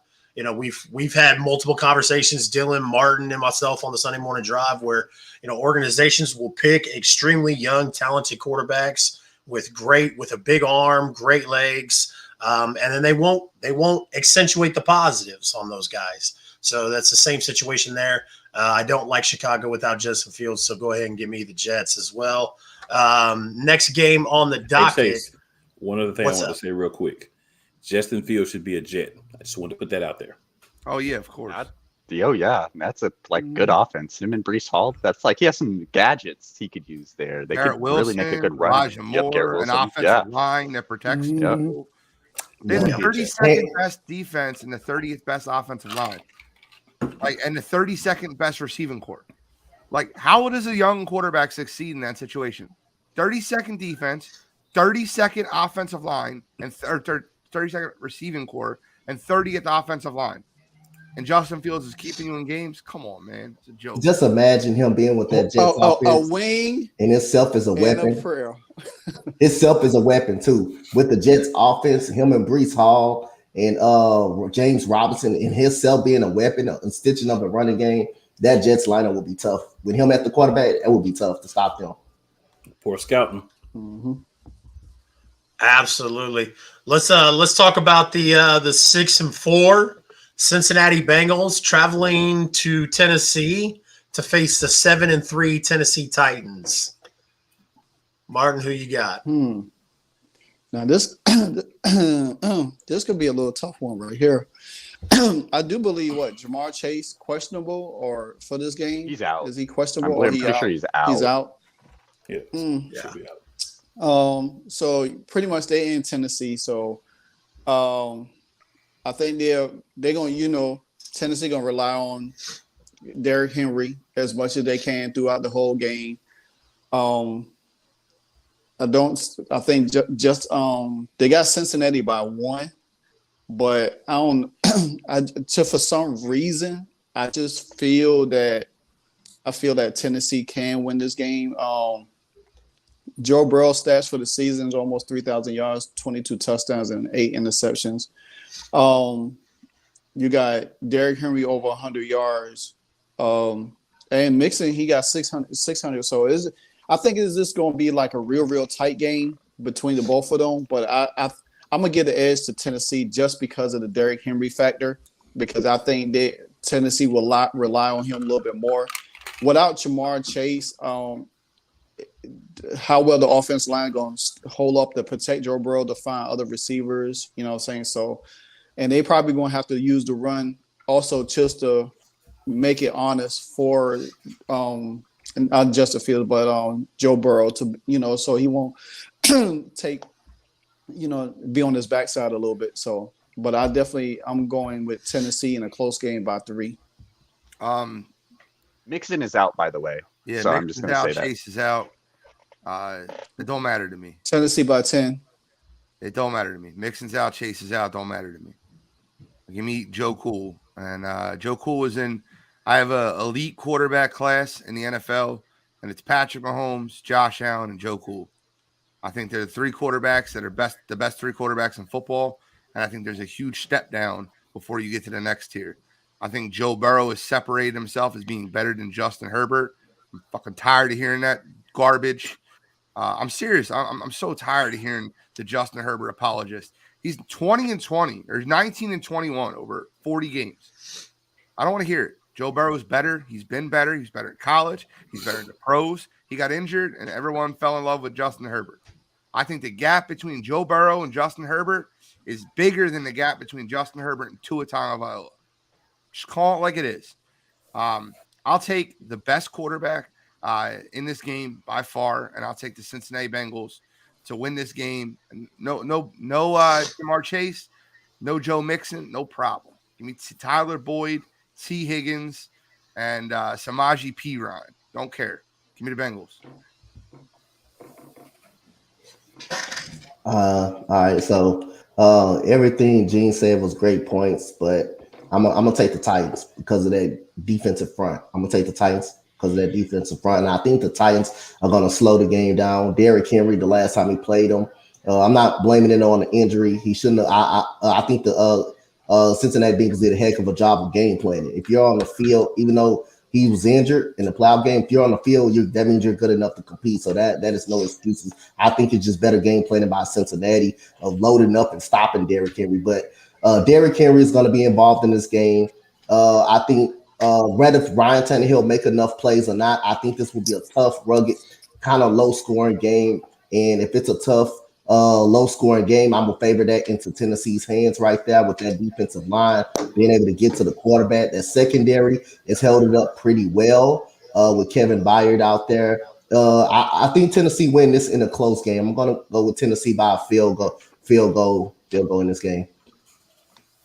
we've had multiple conversations, Dylan, Martin, and myself on the Sunday Morning Drive, where organizations will pick extremely young, talented quarterbacks with a big arm, great legs. And then they won't accentuate the positives on those guys. So that's the same situation there. I don't like Chicago without Justin Fields, so go ahead and give me the Jets as well. Next game on the docket. Hey, one other thing I want to say real quick. Justin Fields should be a Jet. I just wanted to put that out there. Oh, yeah, of course. Yeah, that's a good offense. Him and Breece Hall, that's he has some gadgets he could use there. They could really make a good run. Elijah Moore, an offensive line that protects people. They have the 32nd best defense and the 30th best offensive line, and the 32nd best receiving corps. How does a young quarterback succeed in that situation? 32nd defense, 32nd offensive line, and 32nd receiving corps, and 30th offensive line. And Justin Fields is keeping you in games? Come on, man. It's a joke. Just imagine him being with that Jets offense. A wing in itself is a weapon. Itself is a weapon, too. With the Jets offense, him and Breece Hall and James Robinson and himself being a weapon and stitching up a running game, that Jets lineup will be tough. With him at the quarterback, it will be tough to stop them. Poor scouting. Mm-hmm. Absolutely. Let's talk about the 6-4 Cincinnati Bengals traveling to Tennessee to face the 7-3 Tennessee Titans. Martin, who you got? Now this this could be a little tough one right here. I do believe Jamar Chase questionable or for this game. He's out. Is he questionable or I'm he pretty out? sure he's out. He's out. Yeah, Yeah. should be out. So pretty much they in Tennessee. So I think they're gonna, Tennessee gonna rely on Derrick Henry as much as they can throughout the whole game. I think just they got Cincinnati by 1, but I don't. For some reason, I just feel that Tennessee can win this game. Joe Burrow's stats for the season is almost 3,000 yards, 22 touchdowns, and 8 interceptions. You got Derrick Henry over 100 yards, and Mixon, he got 600. So I think it's just going to be like a real tight game between the both of them. But I'm gonna give the edge to Tennessee just because of the Derrick Henry factor, because I think Tennessee will rely on him a little bit more. Without Jamar Chase, how well the offense line going to hold up to protect Joe Burrow to find other receivers, you know what I'm saying? So, and they probably going to have to use the run also just to make it honest for and not just the field, but Joe Burrow to, so he won't take, be on his backside a little bit. So, but I'm going with Tennessee in a close game by 3. Mixon is out, by the way. Yeah, so I'm just going to say that. Chase is out. It don't matter to me. Tennessee by 10. It don't matter to me. Mixon's out, Chase is out. Don't matter to me. Give me Joe Cool, and Joe Cool is in. I have a elite quarterback class in the NFL, and it's Patrick Mahomes, Josh Allen, and Joe Cool. I think they're the 3 quarterbacks that are the best 3 quarterbacks in football, and I think there's a huge step down before you get to the next tier. I think Joe Burrow has separated himself as being better than Justin Herbert. I'm fucking tired of hearing that garbage. I'm serious. I'm so tired of hearing the Justin Herbert apologist. He's 20-20 or 19-21 over 40 games. I don't want to hear it. Joe Burrow's better. He's been better. He's better in college. He's better in the pros. He got injured, and everyone fell in love with Justin Herbert. I think the gap between Joe Burrow and Justin Herbert is bigger than the gap between Justin Herbert and Tua Tagovailoa. Just call it like it is. I'll take the best quarterback in this game by far, and I'll take the Cincinnati Bengals to win this game. No Jamar Chase, no Joe Mixon, no problem. Give me Tyler Boyd, T. Higgins, and Samaje Perine. Don't care. Give me the Bengals. All right. So everything Gene said was great points, but I'm gonna take the Titans because of that defensive front. I'm gonna take the Titans because of that defensive front, and I think the Titans are gonna slow the game down. Derrick Henry, the last time he played him, I'm not blaming it on the injury. He shouldn't have. I think the Cincinnati Bengals did a heck of a job of game planning. If you're on the field, even though he was injured in the playoff game, if you're on the field, that means you're good enough to compete. So that is no excuses. I think it's just better game planning by Cincinnati of loading up and stopping Derrick Henry. But Derrick Henry is going to be involved in this game. I think whether Ryan Tannehill make enough plays or not, I think this will be a tough, rugged, kind of low-scoring game. And if it's a tough, low-scoring game, I'm gonna favor that into Tennessee's hands right there with that defensive line being able to get to the quarterback. That secondary is held it up pretty well with Kevin Byard out there. I think Tennessee win this in a close game. I'm gonna go with Tennessee by a field goal in this game.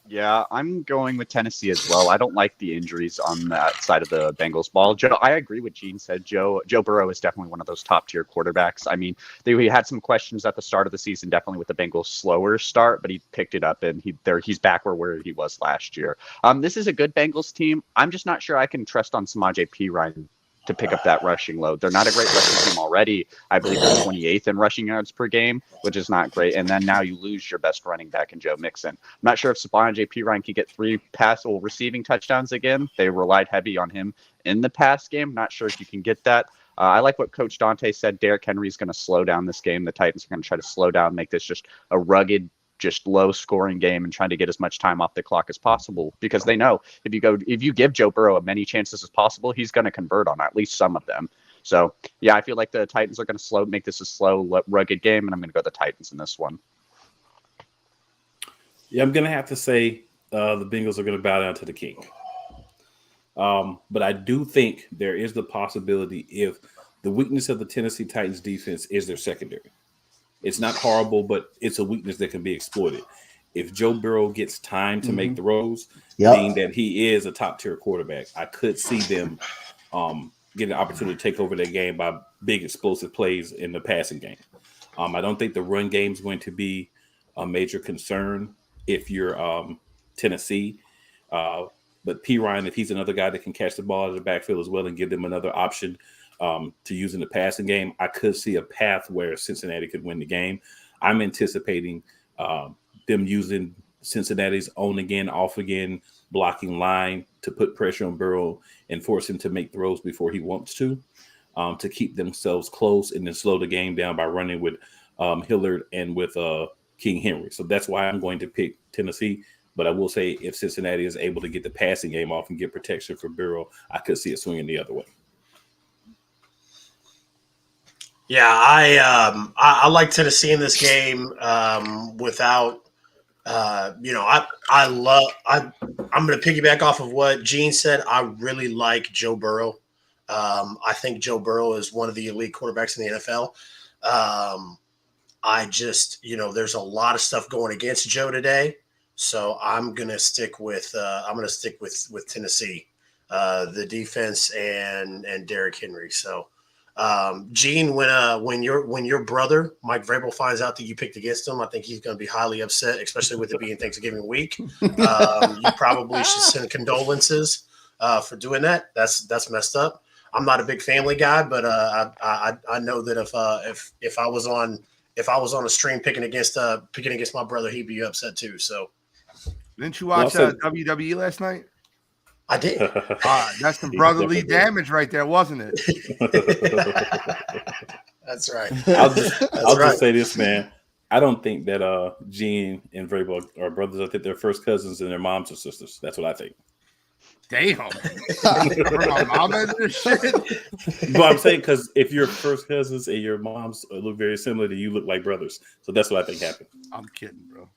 Yeah, I'm going with Tennessee as well. I don't like the injuries on that side of the Bengals ball. I agree with Gene said. Joe Burrow is definitely one of those top tier quarterbacks. I mean, we had some questions at the start of the season, definitely with the Bengals' slower start, but he picked it up and he's back where he was last year. This is a good Bengals team. I'm just not sure I can trust on Samaje Perine to pick up that rushing load. They're not a great rushing team already. I believe they're 28th in rushing yards per game, which is not great. And then now you lose your best running back in Joe Mixon. I'm not sure if Samaje Perine can get 3 receiving touchdowns again. They relied heavy on him in the pass game. Not sure if you can get that. I like what Coach Dante said. Derrick Henry is going to slow down this game. The Titans are going to try to slow down, make this just a rugged, just low scoring game and trying to get as much time off the clock as possible, because they know if you give Joe Burrow as many chances as possible, he's going to convert on at least some of them. So yeah, I feel like the Titans are going to make this a slow, rugged game, and I'm going to go the Titans in this one. Yeah, I'm going to have to say the Bengals are going to bow down to the king. But I do think there is the possibility if the weakness of the Tennessee Titans defense is their secondary. It's not horrible, but it's a weakness that can be exploited. If Joe Burrow gets time to make throws, being that he is a top-tier quarterback, I could see them get an opportunity to take over that game by big explosive plays in the passing game. I don't think the run game is going to be a major concern if you're Tennessee. But P. Ryan, if he's another guy that can catch the ball out of the backfield as well and give them another option to use in the passing game, I could see a path where Cincinnati could win the game. I'm anticipating them using Cincinnati's on again, off again blocking line to put pressure on Burrow and force him to make throws before he wants to keep themselves close and then slow the game down by running with Hillard and with King Henry. So that's why I'm going to pick Tennessee. But I will say if Cincinnati is able to get the passing game off and get protection for Burrow, I could see it swinging the other way. Yeah, I like Tennessee in this game without I'm going to piggyback off of what Gene said. I really like Joe Burrow. I think Joe Burrow is one of the elite quarterbacks in the NFL. There's a lot of stuff going against Joe today. So I'm gonna stick with Tennessee, the defense and Derrick Henry. So, Gene, when your brother Mike Vrabel finds out that you picked against him, I think he's going to be highly upset, especially with it being Thanksgiving week. You probably should send condolences for doing that. That's messed up. I'm not a big family guy, but I know that if I was on a stream picking against my brother, he'd be upset too. So. Didn't you watch WWE last night? I did. That's some brotherly damage right there, wasn't it? That's right. I'll just say this, man. I don't think that Gene and Vrabel are brothers. I think they're first cousins and their moms are sisters. That's what I think. Damn. My mom into this shit. But I'm saying because if you're first cousins and your moms look very similar, to you look like brothers. So that's what I think happened. I'm kidding, bro.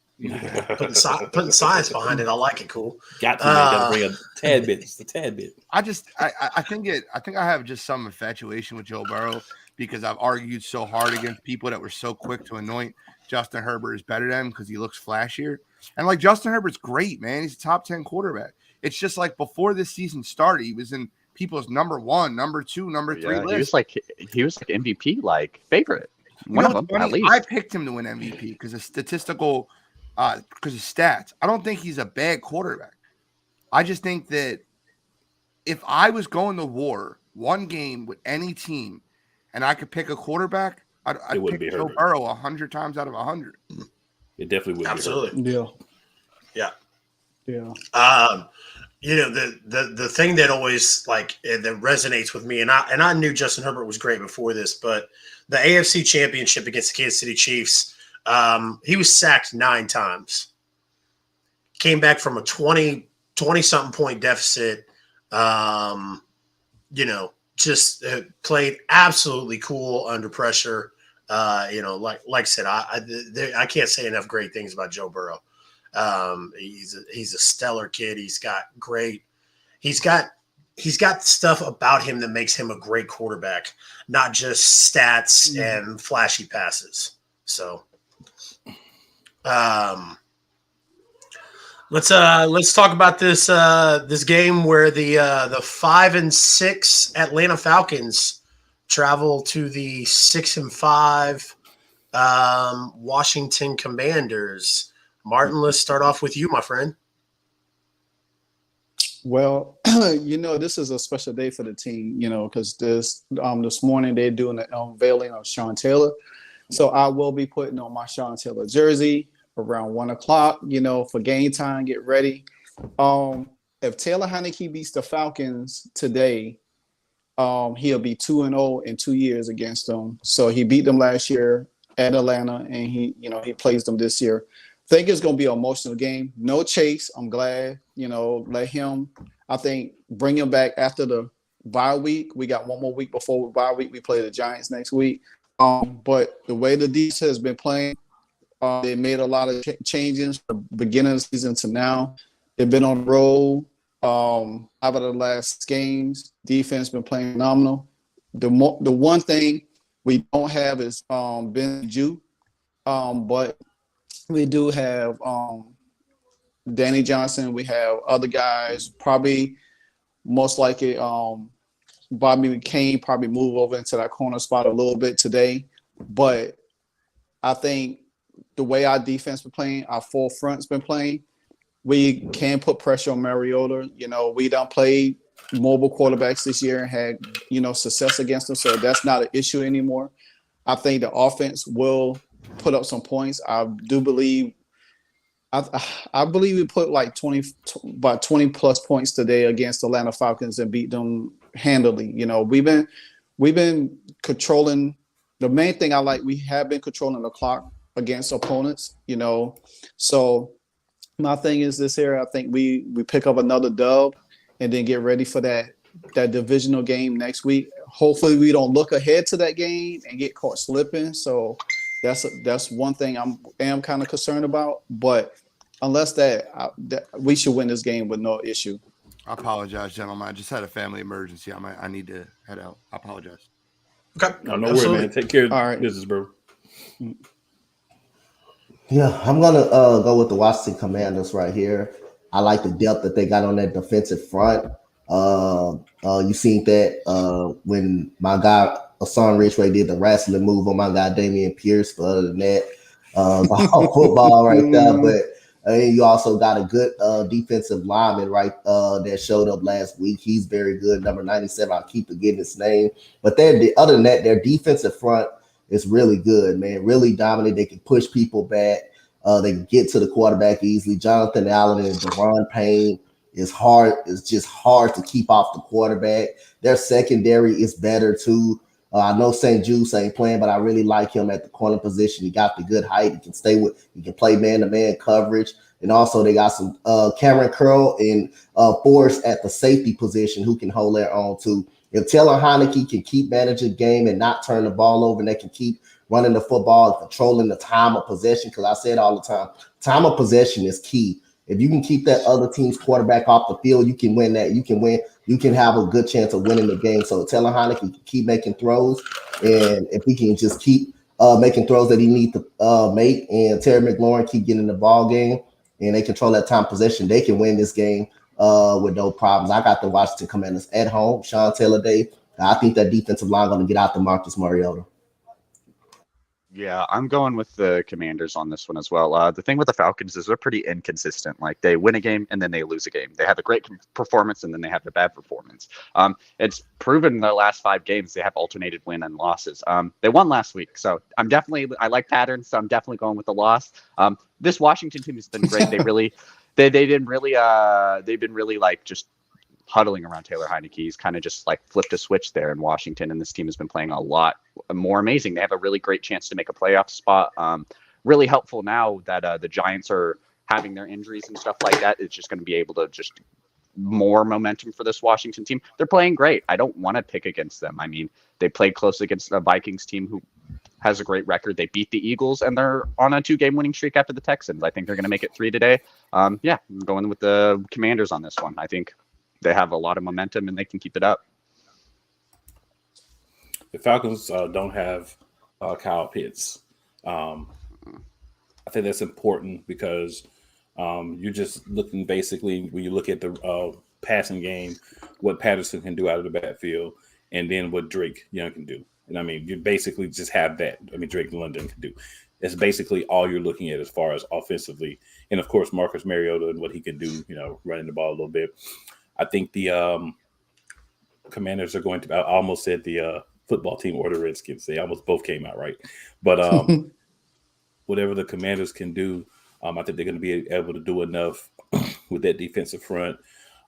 Putting science behind it, I like it. Cool. Got to bring a tad bit, just a tad bit. I think I have just some infatuation with Joe Burrow because I've argued so hard against people that were so quick to anoint Justin Herbert is better than him because he looks flashier. And like Justin Herbert's great, man. He's a top 10 quarterback. It's just like before this season started, he was in people's number 1, number 2, number 3 list. He was like MVP favorite. One of them, at least. I picked him to win MVP because of statistical. Because of stats. I don't think he's a bad quarterback. I just think that if I was going to war one game with any team and I could pick a quarterback, I'd pick Joe Burrow 100 times out of 100. It definitely would. Absolutely. Yeah. The thing that always that resonates with me, and I knew Justin Herbert was great before this, but the AFC Championship against the Kansas City Chiefs, he was sacked 9 times. Came back from a 20-something point deficit. Played absolutely cool under pressure. Like I said, I can't say enough great things about Joe Burrow. He's a stellar kid. He's got stuff about him that makes him a great quarterback, not just stats and flashy passes. So. Let's talk about this game where the 5-6 Atlanta Falcons travel to the 6-5 Washington Commanders. Martin, let's start off with you, my friend. Well, this is a special day for the team, because this morning they're doing the unveiling of Sean Taylor. So I will be putting on my Sean Taylor jersey around 1:00, for game time. Get ready. If Taylor Heineke beats the Falcons today, he'll be 2-0 in 2 years against them. So he beat them last year at Atlanta, and he plays them this year. I think it's going to be an emotional game. No Chase. I'm glad, let him, I think, bring him back after the bye week. We got one more week before bye week. We play the Giants next week. But the way the defense has been playing, they made a lot of changes from the beginning of the season to now. They've been on the road. Out of the last games, defense been playing phenomenal. The one thing we don't have is Ben Jew, but we do have Danny Johnson. We have other guys. Probably most likely Bobby McCain probably move over into that corner spot a little bit today. But I think the way our defense been playing, our full front's been playing, we can put pressure on Mariota. You know, we done played mobile quarterbacks this year and had, you know, success against them. So that's not an issue anymore. I think the offense will put up some points. I do believe I believe we put like 20 plus points today against the Atlanta Falcons and beat them handily. You know, we've been controlling. The main thing I like, we have been controlling the clock against opponents, you know. So my thing is this here, I think we pick up another dub and then get ready for that divisional game next week. Hopefully we don't look ahead to that game and get caught slipping. So that's one thing I am kind of concerned about. But unless that we should win this game with no issue. I apologize, gentlemen. I just had a family emergency. I need to head out. I apologize. Okay. No worries, man. Take care of business, bro. Yeah, I'm gonna go with the Washington Commanders right here. I like the depth that they got on that defensive front. You seen that when my guy Hassan Ridgeway did the wrestling move on my guy Damian Pierce. But other than that, football right there. But you also got a good defensive lineman that showed up last week. He's very good, number 97. I'll keep forgetting his name. But other than that, their defensive front is really good, man. Really dominant. They can push people back. They can get to the quarterback easily. Jonathan Allen and Deron Payne is hard. It's just hard to keep off the quarterback. Their secondary is better too. I know St. Juice ain't playing, but I really like him at the corner position. He got the good height. He can play man-to-man coverage. And also they got some Cameron Curl and Forrest at the safety position who can hold their own too. If Taylor Heineke can keep managing the game and not turn the ball over, and they can keep running the football and controlling the time of possession, because I say it all the time of possession is key. If you can keep that other team's quarterback off the field, you can win that. You can win. You can have a good chance of winning the game. So Taylor Heineke can keep making throws, and if he can just keep making throws that he needs to make, and Terry McLaurin keep getting the ball game, and they control that time possession, they can win this game with no problems. I got the Washington Commanders at home. Sean Taylor Day. I think that defensive line going to get out the Marcus Mariota. Yeah, I'm going with the Commanders on this one as well. The thing with the Falcons is they're pretty inconsistent. Like they win a game and then they lose a game. They have a great performance and then they have a bad performance. It's proven in their last 5 games they have alternated win and losses. They won last week, so I like patterns, so I'm definitely going with the loss. This Washington team has been great. They've been really like just huddling around Taylor Heineke. He's kind of just like flipped a switch there in Washington, and this team has been playing a lot more amazing. They have a really great chance to make a playoff spot. Really helpful now that the Giants are having their injuries and stuff like that. It's just going to be able to just more momentum for this Washington team. They're playing great. I don't want to pick against them. I mean, they played close against the Vikings team who has a great record. They beat the Eagles, and they're on a 2-game winning streak after the Texans. I think they're going to make it 3 today. Yeah, I'm going with the Commanders on this one. I think they have a lot of momentum and they can keep it up. The Falcons don't have Kyle Pitts. I think that's important because you're just looking basically when you look at the passing game, what Patterson can do out of the backfield, and then what Drake Young can do. And I mean, you basically just have that. I mean, Drake London can do. That's basically all you're looking at as far as offensively. And of course, Marcus Mariota and what he can do, running the ball a little bit. I think the Commanders are going to, I almost said the football team or the Redskins. They almost both came out right. But whatever the Commanders can do, I think they're going to be able to do enough with that defensive front.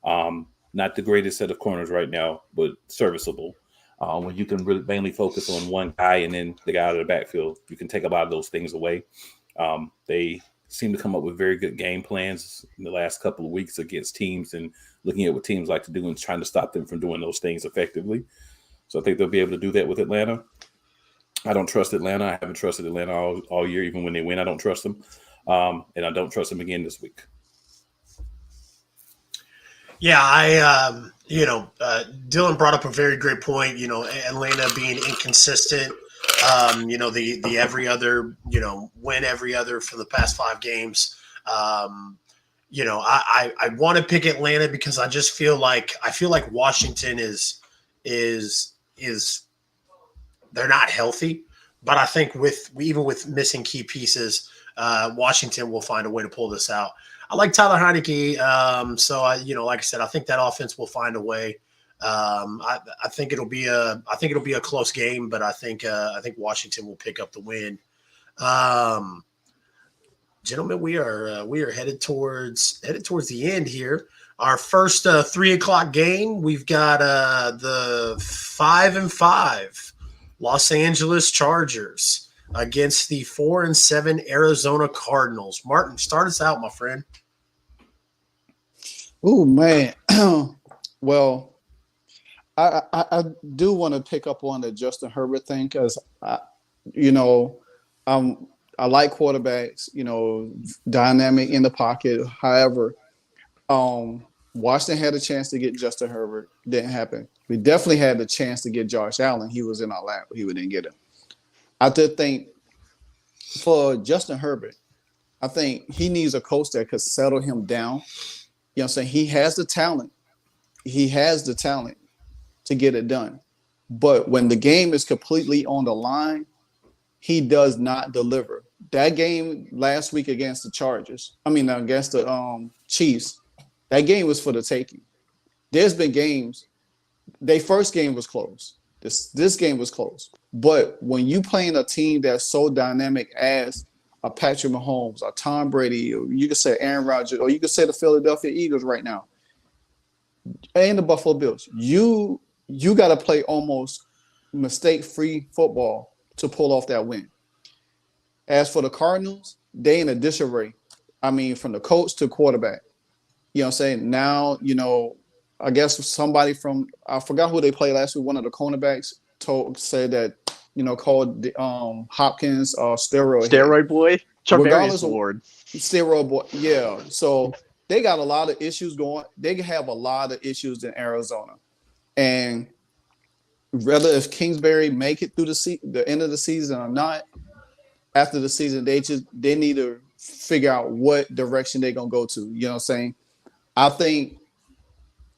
Not the greatest set of corners right now, but serviceable. When you can really mainly focus on one guy and then the guy out of the backfield, you can take a lot of those things away. They seem to come up with very good game plans in the last couple of weeks against teams and looking at what teams like to do and trying to stop them from doing those things effectively. So I think they'll be able to do that with Atlanta. I don't trust Atlanta. I haven't trusted Atlanta all year. Even when they win, I don't trust them. And I don't trust them again this week. Yeah, Dylan brought up a very great point. Atlanta being inconsistent. The every other, win every other for the past 5 games. I want to pick Atlanta because I just feel like Washington is they're not healthy, but I think even with missing key pieces, Washington will find a way to pull this out. I like Tyler Heineke. Like I said, I think that offense will find a way. I think it'll be a close game, but I think Washington will pick up the win. Gentlemen, we are headed towards the end here. Our first 3:00 game, we've got the 5-5 Los Angeles Chargers against the 4-7 Arizona Cardinals. Martin, start us out, my friend. Oh man, well, I do want to pick up on the Justin Herbert thing because I like quarterbacks, dynamic in the pocket. However, Washington had a chance to get Justin Herbert. Didn't happen. We definitely had the chance to get Josh Allen. He was in our lap, but we didn't get him. I did think for Justin Herbert, I think he needs a coach that could settle him down. You know what I'm saying? He has the talent. He has the talent to get it done. But when the game is completely on the line, he does not deliver. That game last week against the against the Chiefs, that game was for the taking. There's been games, their first game was close. This game was close. But when you playing a team that's so dynamic as a Patrick Mahomes, a Tom Brady, or you could say Aaron Rodgers, or you could say the Philadelphia Eagles right now, and the Buffalo Bills, you got to play almost mistake-free football to pull off that win. As for the Cardinals, they in a disarray. I mean, from the coach to quarterback. You know what I'm saying? Now, I guess somebody from – I forgot who they played last week. One of the cornerbacks said that, called Hopkins steroid boy? Charvarius Ward. Steroid boy, yeah. So they got a lot of issues going. They have a lot of issues in Arizona. And whether if Kingsbury make it through the end of the season or not, after the season, they need to figure out what direction they're going to go to. You know what I'm saying? I think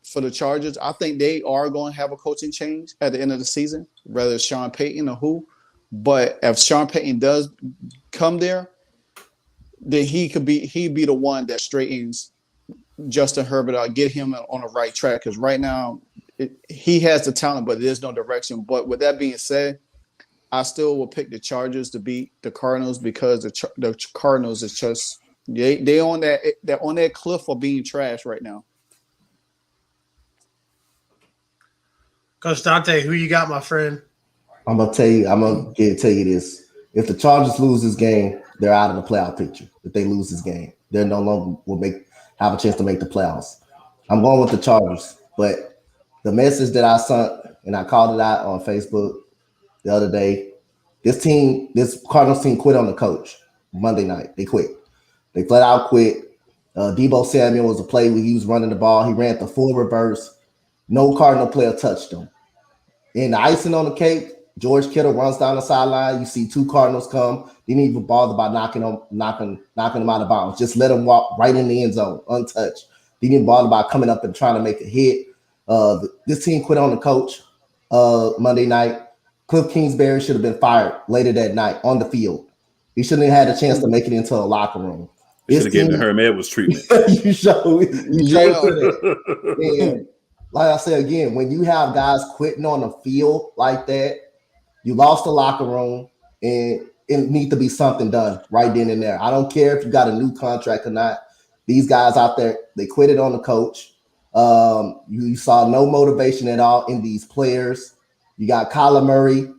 for the Chargers, I think they are going to have a coaching change at the end of the season, whether it's Sean Payton or who. But if Sean Payton does come there, then he'd be the one that straightens Justin Herbert out, get him on the right track. Because right now, he has the talent, but there's no direction. But with that being said, I still will pick the Chargers to beat the Cardinals because the Cardinals is just they're on that cliff of being trash right now. Coach Dante, who you got, my friend? I'm gonna tell you this. If the Chargers lose this game, they're out of the playoff picture. If they lose this game, they no longer will have a chance to make the playoffs. I'm going with the Chargers, but the message that I sent and I called it out on Facebook the other day, this Cardinals team quit on the coach Monday night. They quit. They flat out quit. Deebo Samuel was a play where he was running the ball. He ran the full reverse. No Cardinal player touched him. And the icing on the cake, George Kittle runs down the sideline. You see 2 Cardinals come. They didn't even bother by knocking them out of bounds. Just let them walk right in the end zone, untouched. They didn't bother by coming up and trying to make a hit. This team quit on the coach Monday night. Cliff Kingsbury should have been fired later that night on the field. He shouldn't have had a chance to make it into a locker room. Should have given Herm Edwards treatment. you show it. And like I said again, when you have guys quitting on the field like that, you lost the locker room, and it needs to be something done right then and there. I don't care if you got a new contract or not. These guys out there, they quitted on the coach. You saw no motivation at all in these players. You got Kyler Murray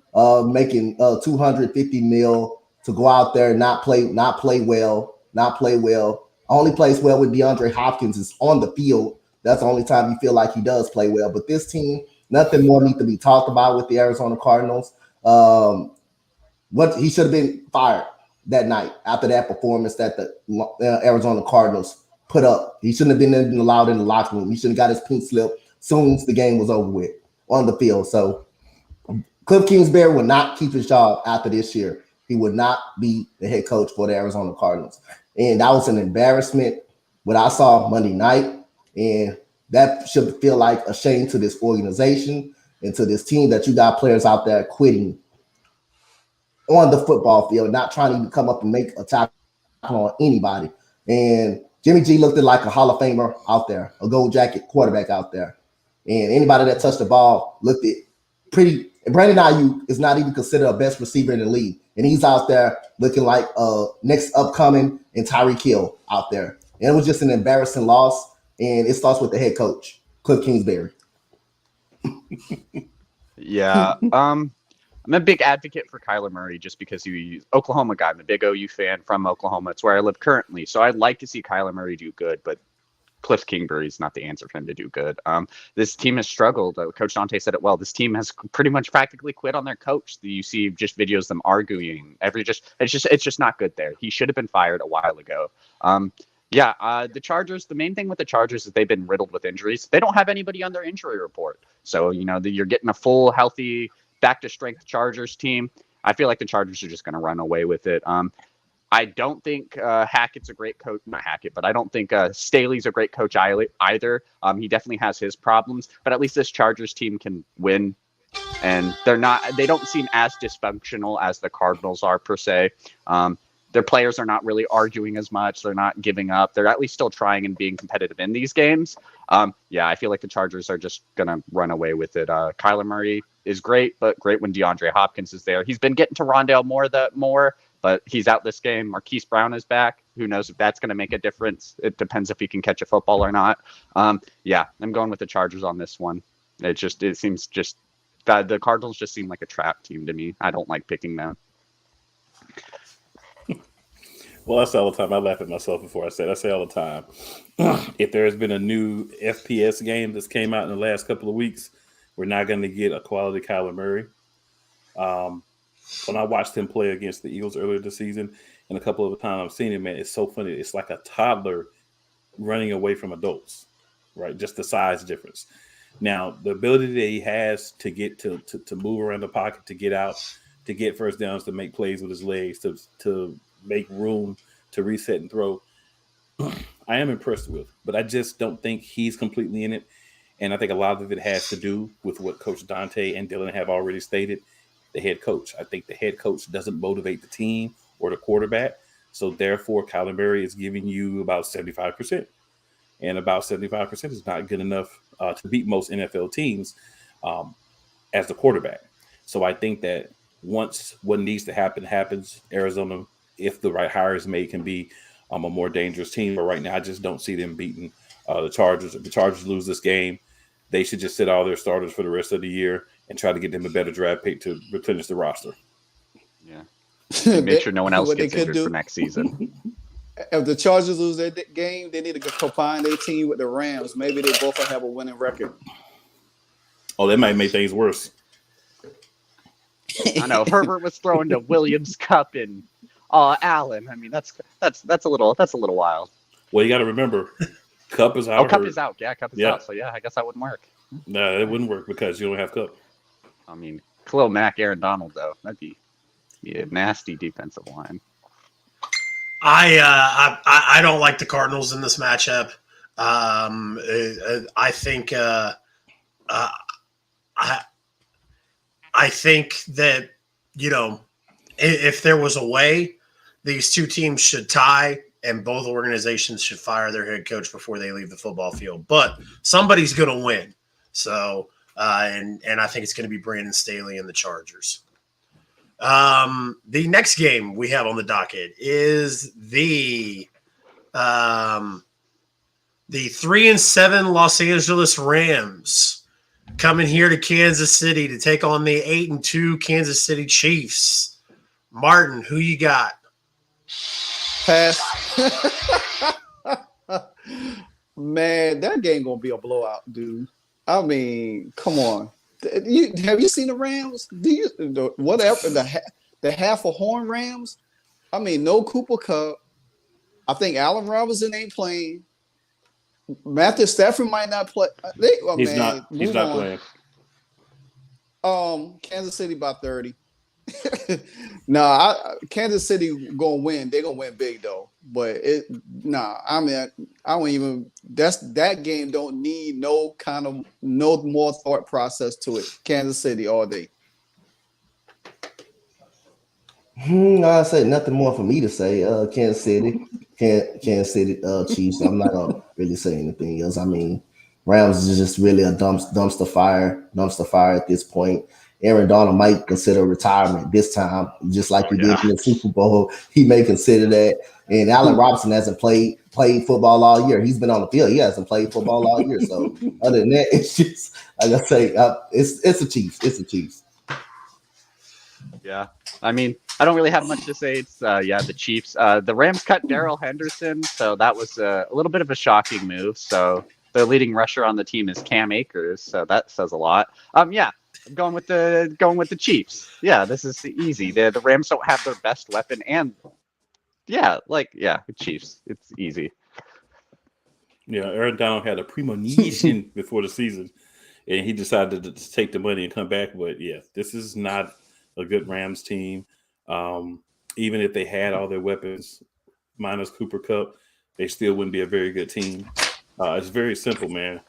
making $250 million to go out there and not play well. not play well. Only plays well with DeAndre Hopkins is on the field. That's the only time you feel like he does play well. But this team, nothing more needs to be talked about with the Arizona Cardinals. What he should have been fired that night after that performance that the Arizona Cardinals put up. He shouldn't have been allowed in the locker room. He shouldn't have got his pink slip soon as the game was over with on the field. So Cliff Kingsbury will not keep his job after this year. He would not be the head coach for the Arizona Cardinals. And that was an embarrassment, what I saw Monday night. And that should feel like a shame to this organization and to this team that you got players out there quitting on the football field, not trying to even come up and make a tackle on anybody. And Jimmy G looked like a Hall of Famer out there, a gold jacket quarterback out there. And anybody that touched the ball looked it pretty. Brandon Ayuk is not even considered a best receiver in the league. And he's out there looking like next upcoming and Tyreek Hill out there. And it was just an embarrassing loss. And it starts with the head coach, Cliff Kingsbury. Yeah. I'm a big advocate for Kyler Murray just because he's Oklahoma guy. I'm a big OU fan from Oklahoma. It's where I live currently. So I'd like to see Kyler Murray do good, but Cliff Kingsbury is not the answer for him to do good. This team has struggled. Coach Dante said it well. This team has pretty much practically quit on their coach. You see just videos of them arguing. It's just not good there. He should have been fired a while ago. The Chargers, the main thing with the Chargers is they've been riddled with injuries. They don't have anybody on their injury report. So, you're getting a full, healthy, back-to-strength Chargers team. I feel like the Chargers are just going to run away with it. I don't think Hackett's a great coach. Not Hackett, but I don't think Staley's a great coach either. He definitely has his problems, but at least this Chargers team can win. And they don't seem as dysfunctional as the Cardinals are per se. Their players are not really arguing as much. They're not giving up. They're at least still trying and being competitive in these games. I feel like the Chargers are just going to run away with it. Kyler Murray is great, but great when DeAndre Hopkins is there. He's been getting to Rondale more, but he's out this game. Marquise Brown is back. Who knows if that's going to make a difference? It depends if he can catch a football or not. I'm going with the Chargers on this one. It seems just that the Cardinals just seem like a trap team to me. I don't like picking them. Well, I say all the time. I laugh at myself before I say all the time. If there has been a new FPS game that's came out in the last couple of weeks, we're not going to get a quality Kyler Murray. When I watched him play against the Eagles earlier this season, and a couple of the times I've seen him, man, it's so funny. It's like a toddler running away from adults, right? Just the size difference. Now, the ability that he has to get to move around the pocket, to get out, to get first downs, to make plays with his legs, to make room to reset and throw, I am impressed with. But I just don't think he's completely in it. And I think a lot of it has to do with what Coach Dante and Dylan have already stated. The head coach. I think the head coach doesn't motivate the team or the quarterback. So therefore, Kyler Murray is giving you about 75%. And about 75% is not good enough to beat most NFL teams as the quarterback. So I think that once what needs to happen happens, Arizona, if the right hire is made, can be a more dangerous team. But right now, I just don't see them beating the Chargers. If the Chargers lose this game, they should just sit all their starters for the rest of the year and try to get them a better draft pick to replenish the roster. Yeah. Make sure no one else gets injured for next season. If the Chargers lose their game, they need to combine their team with the Rams. Maybe they both will have a winning record. Oh, that might make things worse. I know. If Herbert was throwing to Williams, Cup, and Allen. I mean, that's a little wild. Well, you got to remember, Cup is out. Oh, Cup is out. Yeah, Cup is out. So yeah, I guess that wouldn't work. No, it wouldn't work because you don't have Cup. I mean, Khalil Mack, Aaron Donald, though, that'd be a nasty defensive line. I don't like the Cardinals in this matchup. I think I think that, if there was a way, these two teams should tie and both organizations should fire their head coach before they leave the football field. But somebody's going to win. So, and I think it's going to be Brandon Staley and the Chargers. The next game we have on the docket is the 3-7 Los Angeles Rams coming here to Kansas City to take on the 8-2 Kansas City Chiefs. Martin, who you got? Pass. Man, that game gonna be a blowout, dude. I mean, come on. Have you seen the Rams? The half a horn Rams? I mean, no Cooper Kupp. I think Allen Robinson ain't playing. Matthew Stafford might not play. He's not playing. Kansas City by 30. Kansas City gonna win. They're gonna win big though. But I mean, I don't even. That game don't need no more thought process to it. Kansas City all day. I say nothing more for me to say. Kansas City, Chiefs. I'm not gonna really say anything else. I mean, Rams is just really a dumpster fire at this point. Aaron Donald might consider retirement this time, just like he did in the Super Bowl. He may consider that. And Allen Robinson hasn't played football all year. He's been on the field. He hasn't played football all year. So other than that, it's just like I say, it's a Chiefs. It's a Chiefs. Yeah, I mean, I don't really have much to say. It's the Chiefs. The Rams cut Darrell Henderson, so that was a little bit of a shocking move. So the leading rusher on the team is Cam Akers, so that says a lot. I'm going with the Chiefs. Yeah, this is easy. The Rams don't have their best weapon, and Chiefs. It's easy. Yeah, Aaron Donald had a premonition before the season, and he decided to take the money and come back. But yeah, this is not a good Rams team. Even if they had all their weapons minus Cooper Kupp, they still wouldn't be a very good team. It's very simple, man.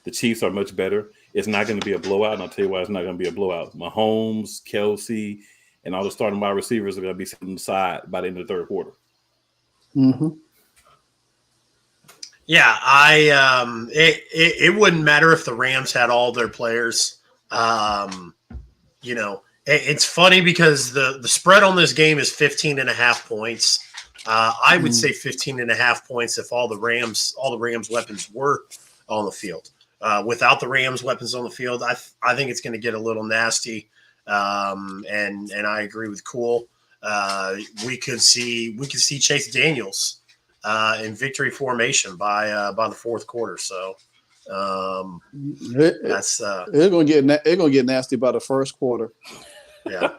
The Chiefs are much better. It's not going to be a blowout, and I'll tell you why it's not going to be a blowout. Mahomes, Kelsey, and all the starting wide receivers are going to be sitting aside by the end of the third quarter. Mm-hmm. Yeah, it wouldn't matter if the Rams had all their players. It's funny because the spread on this game is 15.5 points. I would say 15.5 points if all the Rams weapons were on the field. Without the Rams weapons on the field, I think it's going to get a little nasty. And I agree with Cool. We could see Chase Daniels in victory formation by the fourth quarter. So that's it's gonna get nasty by the first quarter. Yeah.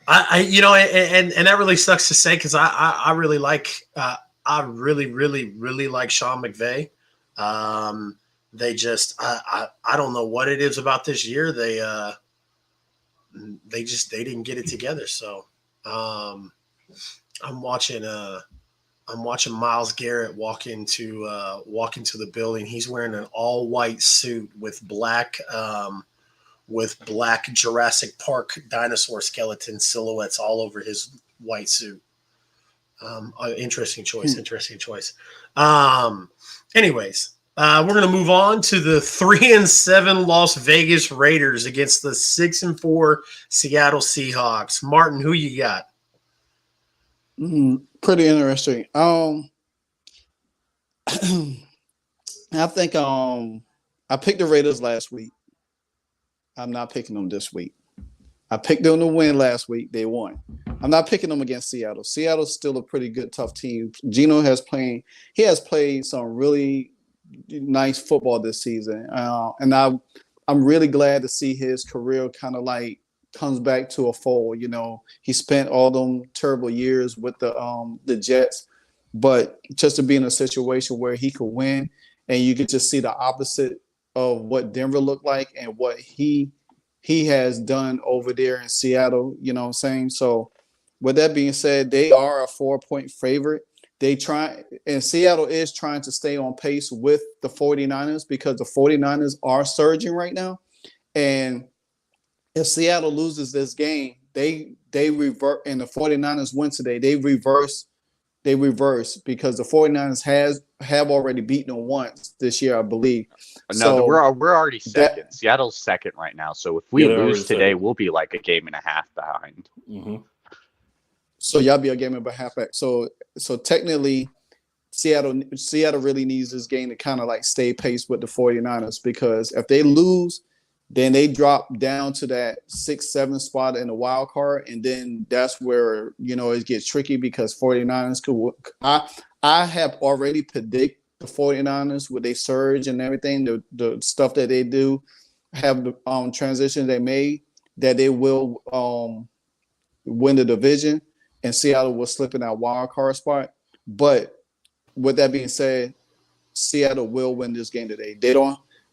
And that really sucks to say because I really like I really like Sean McVay. They just I don't know what it is about this year. They didn't get it together. So I'm watching Myles Garrett walk into the building. He's wearing an all white suit with black Jurassic Park dinosaur skeleton silhouettes all over his white suit. Interesting choice. Anyways, we're going to move on to the 3-7 Las Vegas Raiders against the 6-4 Seattle Seahawks. Martin, who you got? Pretty interesting. I think I picked the Raiders last week. I'm not picking them this week. I picked them to win last week. They won. I'm not picking them against Seattle. Seattle's still a pretty good, tough team. Geno has played some really nice football this season. And I'm really glad to see his career kind of like comes back to a fold. You know, he spent all them terrible years with the Jets, but just to be in a situation where he could win and you could just see the opposite of what Denver looked like and what he has done over there in Seattle, you know what I'm saying? So with that being said, they are a 4-point favorite. Seattle is trying to stay on pace with the 49ers because the 49ers are surging right now. And if Seattle loses this game, they revert, and the 49ers win today, they reverse because the 49ers have already beaten them once this year, I believe. No, so we're already second. Seattle's second right now. So if we lose today, we'll be like a game and a half behind. Mm-hmm. So y'all be a game and a half back. So technically, Seattle really needs this game to kind of like stay pace with the 49ers because if they lose, Then they drop down to that 6-7 spot in the wild card. And then that's where, it gets tricky because 49ers I have already predicted the 49ers with their surge and everything, the stuff that they do, have the transition they made, that they will win the division, and Seattle will slip in that wild card spot. But with that being said, Seattle will win this game today.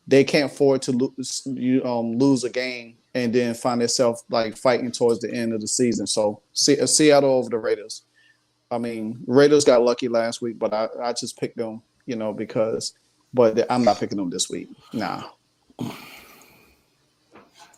They can't afford to lose a game and then find themselves like fighting towards the end of the season. So Seattle over the Raiders. I mean, Raiders got lucky last week, but I just picked them, but I'm not picking them this week. Nah.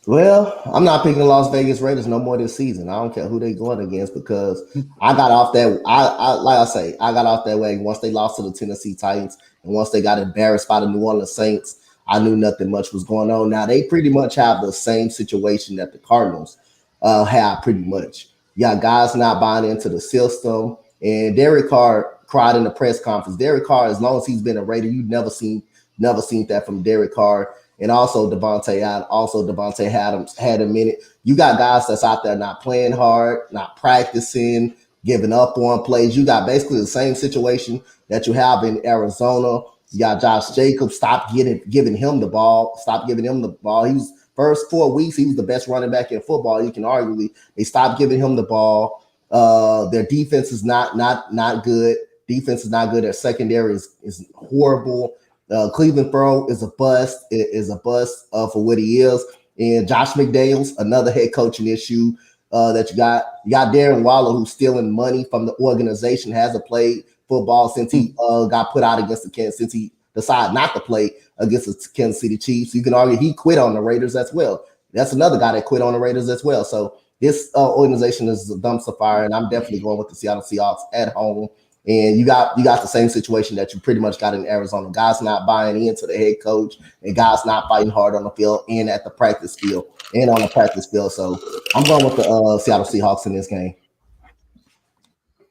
Well, I'm not picking the Las Vegas Raiders no more this season. I don't care who they going against because I got off that. I got off that way once they lost to the Tennessee Titans and once they got embarrassed by the New Orleans Saints. I knew nothing much was going on. Now they pretty much have the same situation that the Cardinals have. Pretty much, guys not buying into the system. And Derek Carr cried in the press conference. Derek Carr, as long as he's been a Raider, you've never seen that from Derek Carr. And also Devontae Adams had a minute. You got guys that's out there not playing hard, not practicing, giving up on plays. You got basically the same situation that you have in Arizona. You got Josh Jacobs. Stop giving him the ball. Stop giving him the ball. He was first 4 weeks. He was the best running back in football. You can arguably they stopped giving him the ball. Their defense is not good. Defense is not good. Their secondary is horrible. Cleveland Throw is a bust. It is a bust for what he is. And Josh McDaniels, another head coaching issue that you got. You got Darren Waller, who's stealing money from the organization, hasn't played football since he got put out against since he decided not to play against the Kansas City Chiefs. You can argue he quit on the Raiders as well. That's another guy that quit on the Raiders as well. So this organization is a dumpster fire, and I'm definitely going with the Seattle Seahawks at home. And you got the same situation that you pretty much got in Arizona. Guys not buying into the head coach and guys not fighting hard on the field and at the practice field and on the practice field. So I'm going with the Seattle Seahawks in this game.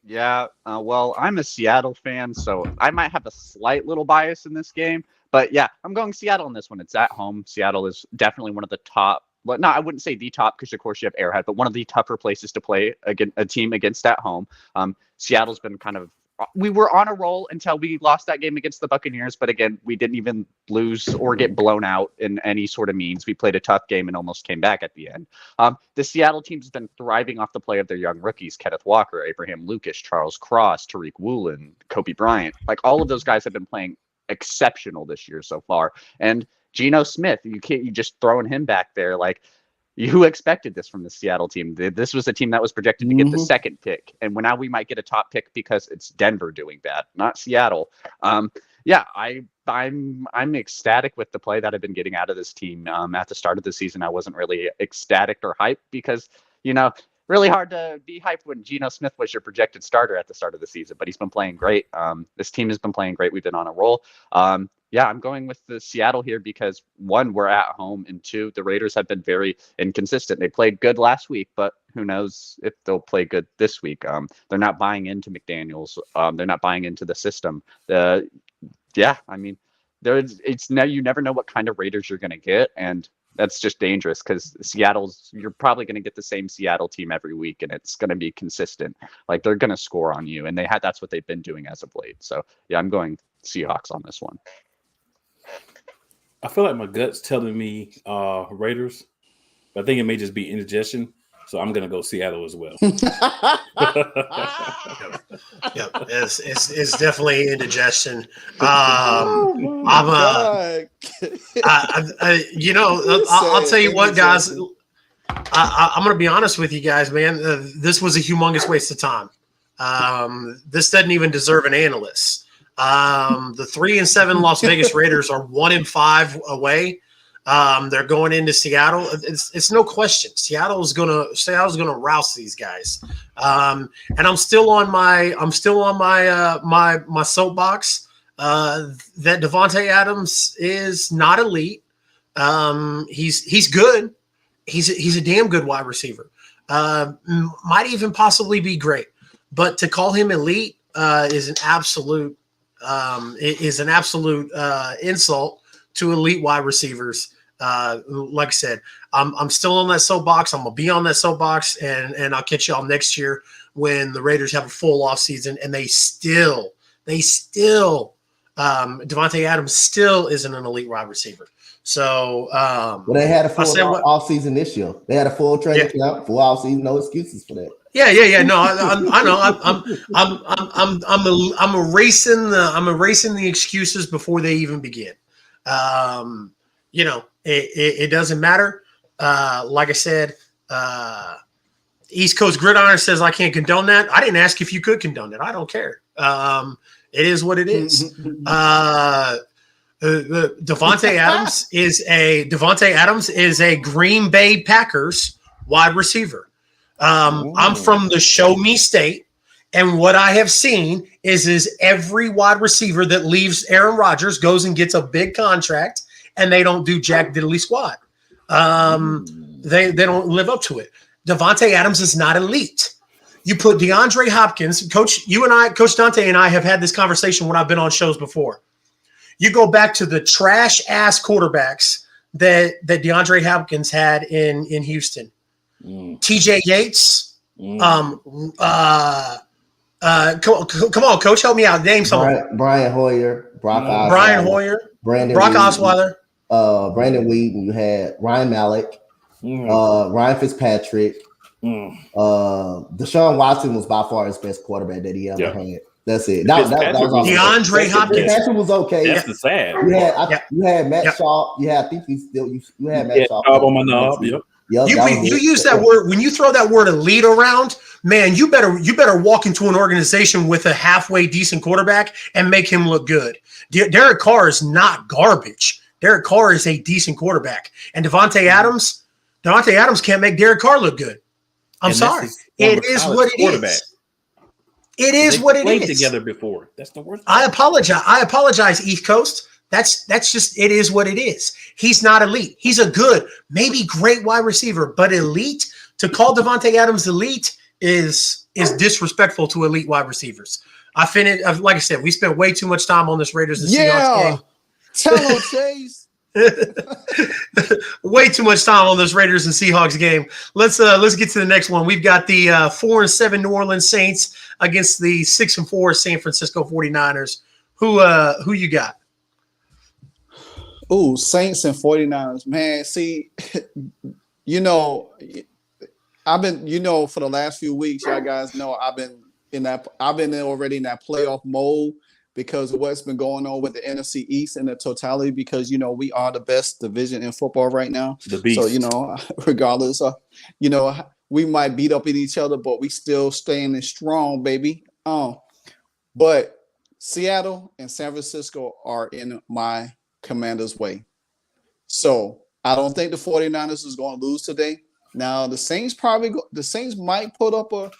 Yeah, well, I'm a Seattle fan, so I might have a slight little bias in this game. But yeah, I'm going Seattle in this one. It's at home. Seattle is definitely one of the top. Well, no, I wouldn't say the top because, of course, you have Arrowhead, but one of the tougher places to play against a team against at home. Seattle's been we were on a roll until we lost that game against the Buccaneers. But again, we didn't even lose or get blown out in any sort of means. We played a tough game and almost came back at the end. The Seattle team's been thriving off the play of their young rookies, Kenneth Walker, Abraham Lucas, Charles Cross, Tariq Woolen, Kobe Bryant. Like all of those guys have been playing exceptional this year so far. And Geno Smith, you just throwing him back there. Like, who expected this from the Seattle team? This was a team that was projected to get the second pick, and now we might get a top pick because it's Denver doing bad, not Seattle. Yeah, I'm ecstatic with the play that I've been getting out of this team. At the start of the season, I wasn't really ecstatic or hyped because really hard to be hyped when Geno Smith was your projected starter at the start of the season, but he's been playing great. This team has been playing great. We've been on a roll. Yeah, I'm going with the Seattle here because one, we're at home, and two, the Raiders have been very inconsistent. They played good last week, but who knows if they'll play good this week. They're not buying into McDaniels. They're not buying into the system. Yeah, I mean, you never know what kind of Raiders you're going to get, and that's just dangerous because you're probably going to get the same Seattle team every week, and it's going to be consistent. Like they're going to score on you, and that's what they've been doing as of late. So yeah, I'm going Seahawks on this one. I feel like my gut's telling me Raiders. I think it may just be indigestion. So I'm going to go Seattle as well. Yep. It's definitely indigestion. Oh my God. I'll tell you what, guys. I'm going to be honest with you guys, man. This was a humongous waste of time. This doesn't even deserve an analyst. The 3-7 Las Vegas Raiders are 1-5 away. They're going into Seattle. It's no question. Seattle's gonna rouse these guys. And I'm still on my my soapbox that Devontae Adams is not elite. He's good. He's a damn good wide receiver. Might even possibly be great. But to call him elite is an absolute insult to elite wide receivers. Like I said, I'm still on that soapbox. I'm gonna be on that soapbox, and I'll catch y'all next year when the Raiders have a full off season and they still Devontae Adams still isn't an elite wide receiver. So well, they had a full off season this year. They had a full training camp, full off season, no excuses for that. Yeah. No, I know. I'm erasing the excuses before they even begin. It doesn't matter. Like I said, East Coast Gridiron says I can't condone that. I didn't ask if you could condone it. I don't care. It is what it is. Devontae Adams is a Green Bay Packers wide receiver. I'm from the show me state, and what I have seen is every wide receiver that leaves Aaron Rodgers goes and gets a big contract, and they don't do jack diddly squat. They don't live up to it. Devontae Adams is not elite. You put DeAndre Hopkins, Coach Dante and I have had this conversation when I've been on shows before. You go back to the trash ass quarterbacks that DeAndre Hopkins had in Houston. TJ Yates. Come on, Coach, help me out. Name someone. Brian Hoyer, Brock Osweiler. Brock Osweiler. Brandon Whedon. You had Ryan Mallett. Ryan Fitzpatrick. Deshaun Watson was by far his best quarterback that he ever had. That's it. That was DeAndre Hopkins. Patrick was okay. That's the sad. You had Matt Schaub. You had Matt Schaub on my knob. Yep. You use that word when you throw that word elite around, man. You better walk into an organization with a halfway decent quarterback and make him look good. Derek Carr is not garbage. Derek Carr is a decent quarterback, and Devontae Adams can't make Derek Carr look good. I'm sorry. It is what it is. It is what it is. Played together before. That's the worst. I apologize, East Coast. That's just it is what it is. He's not elite. He's a good, maybe great wide receiver, but elite, to call Devontae Adams elite is disrespectful to elite wide receivers. Like I said, we spent way too much time on this Raiders and Seahawks game. Tell him, Chase. Way too much time on this Raiders and Seahawks game. Let's get to the next one. We've got the 4-7 New Orleans Saints against the 6-4 San Francisco 49ers. Who you got? Ooh, Saints and 49ers. Man, see, I've been, for the last few weeks, y'all guys know I've been already in that playoff mode because of what's been going on with the NFC East and the totality, because, we are the best division in football right now. The beast. So, regardless of, we might beat up at each other, but we still staying strong, baby. But Seattle and San Francisco are in my Commander's way. So I don't think the 49ers is going to lose today. Now, the Saints might put up a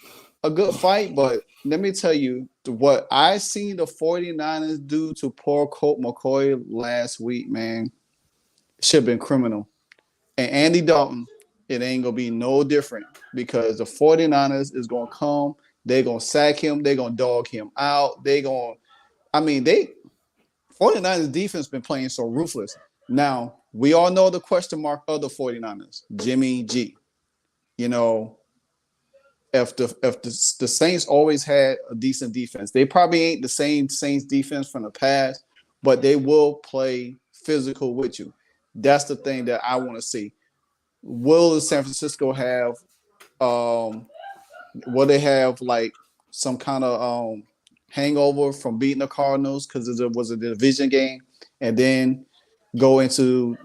good fight, but let me tell you what I seen the 49ers do to poor Colt McCoy last week, man. Should have been criminal. And Andy Dalton, it ain't going to be no different because the 49ers is going to come. They're going to sack him. They're going to dog him out. 49ers defense been playing so ruthless. Now, we all know the question mark of the 49ers, Jimmy G. If the Saints always had a decent defense, they probably ain't the same Saints defense from the past, but they will play physical with you. That's the thing that I want to see. Will San Francisco have will they have like some kind of hangover from beating the Cardinals because it was a division game, and then go into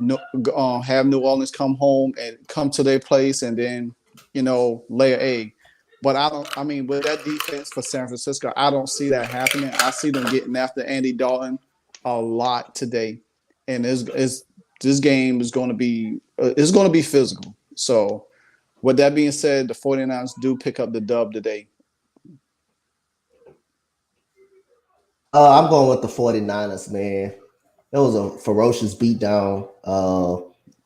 have New Orleans come home and come to their place and then lay an egg? But with that defense for San Francisco, I don't see that happening. I see them getting after Andy Dalton a lot today, and this game is going to be physical. So, with that being said, the 49ers do pick up the dub today. I'm going with the 49ers, man. It was a ferocious beatdown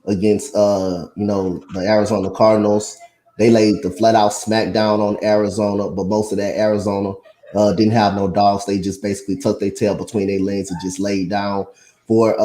against the Arizona Cardinals. They laid the flat out smackdown on Arizona, but most of that Arizona didn't have no dogs. They just basically tucked their tail between their legs and just laid down for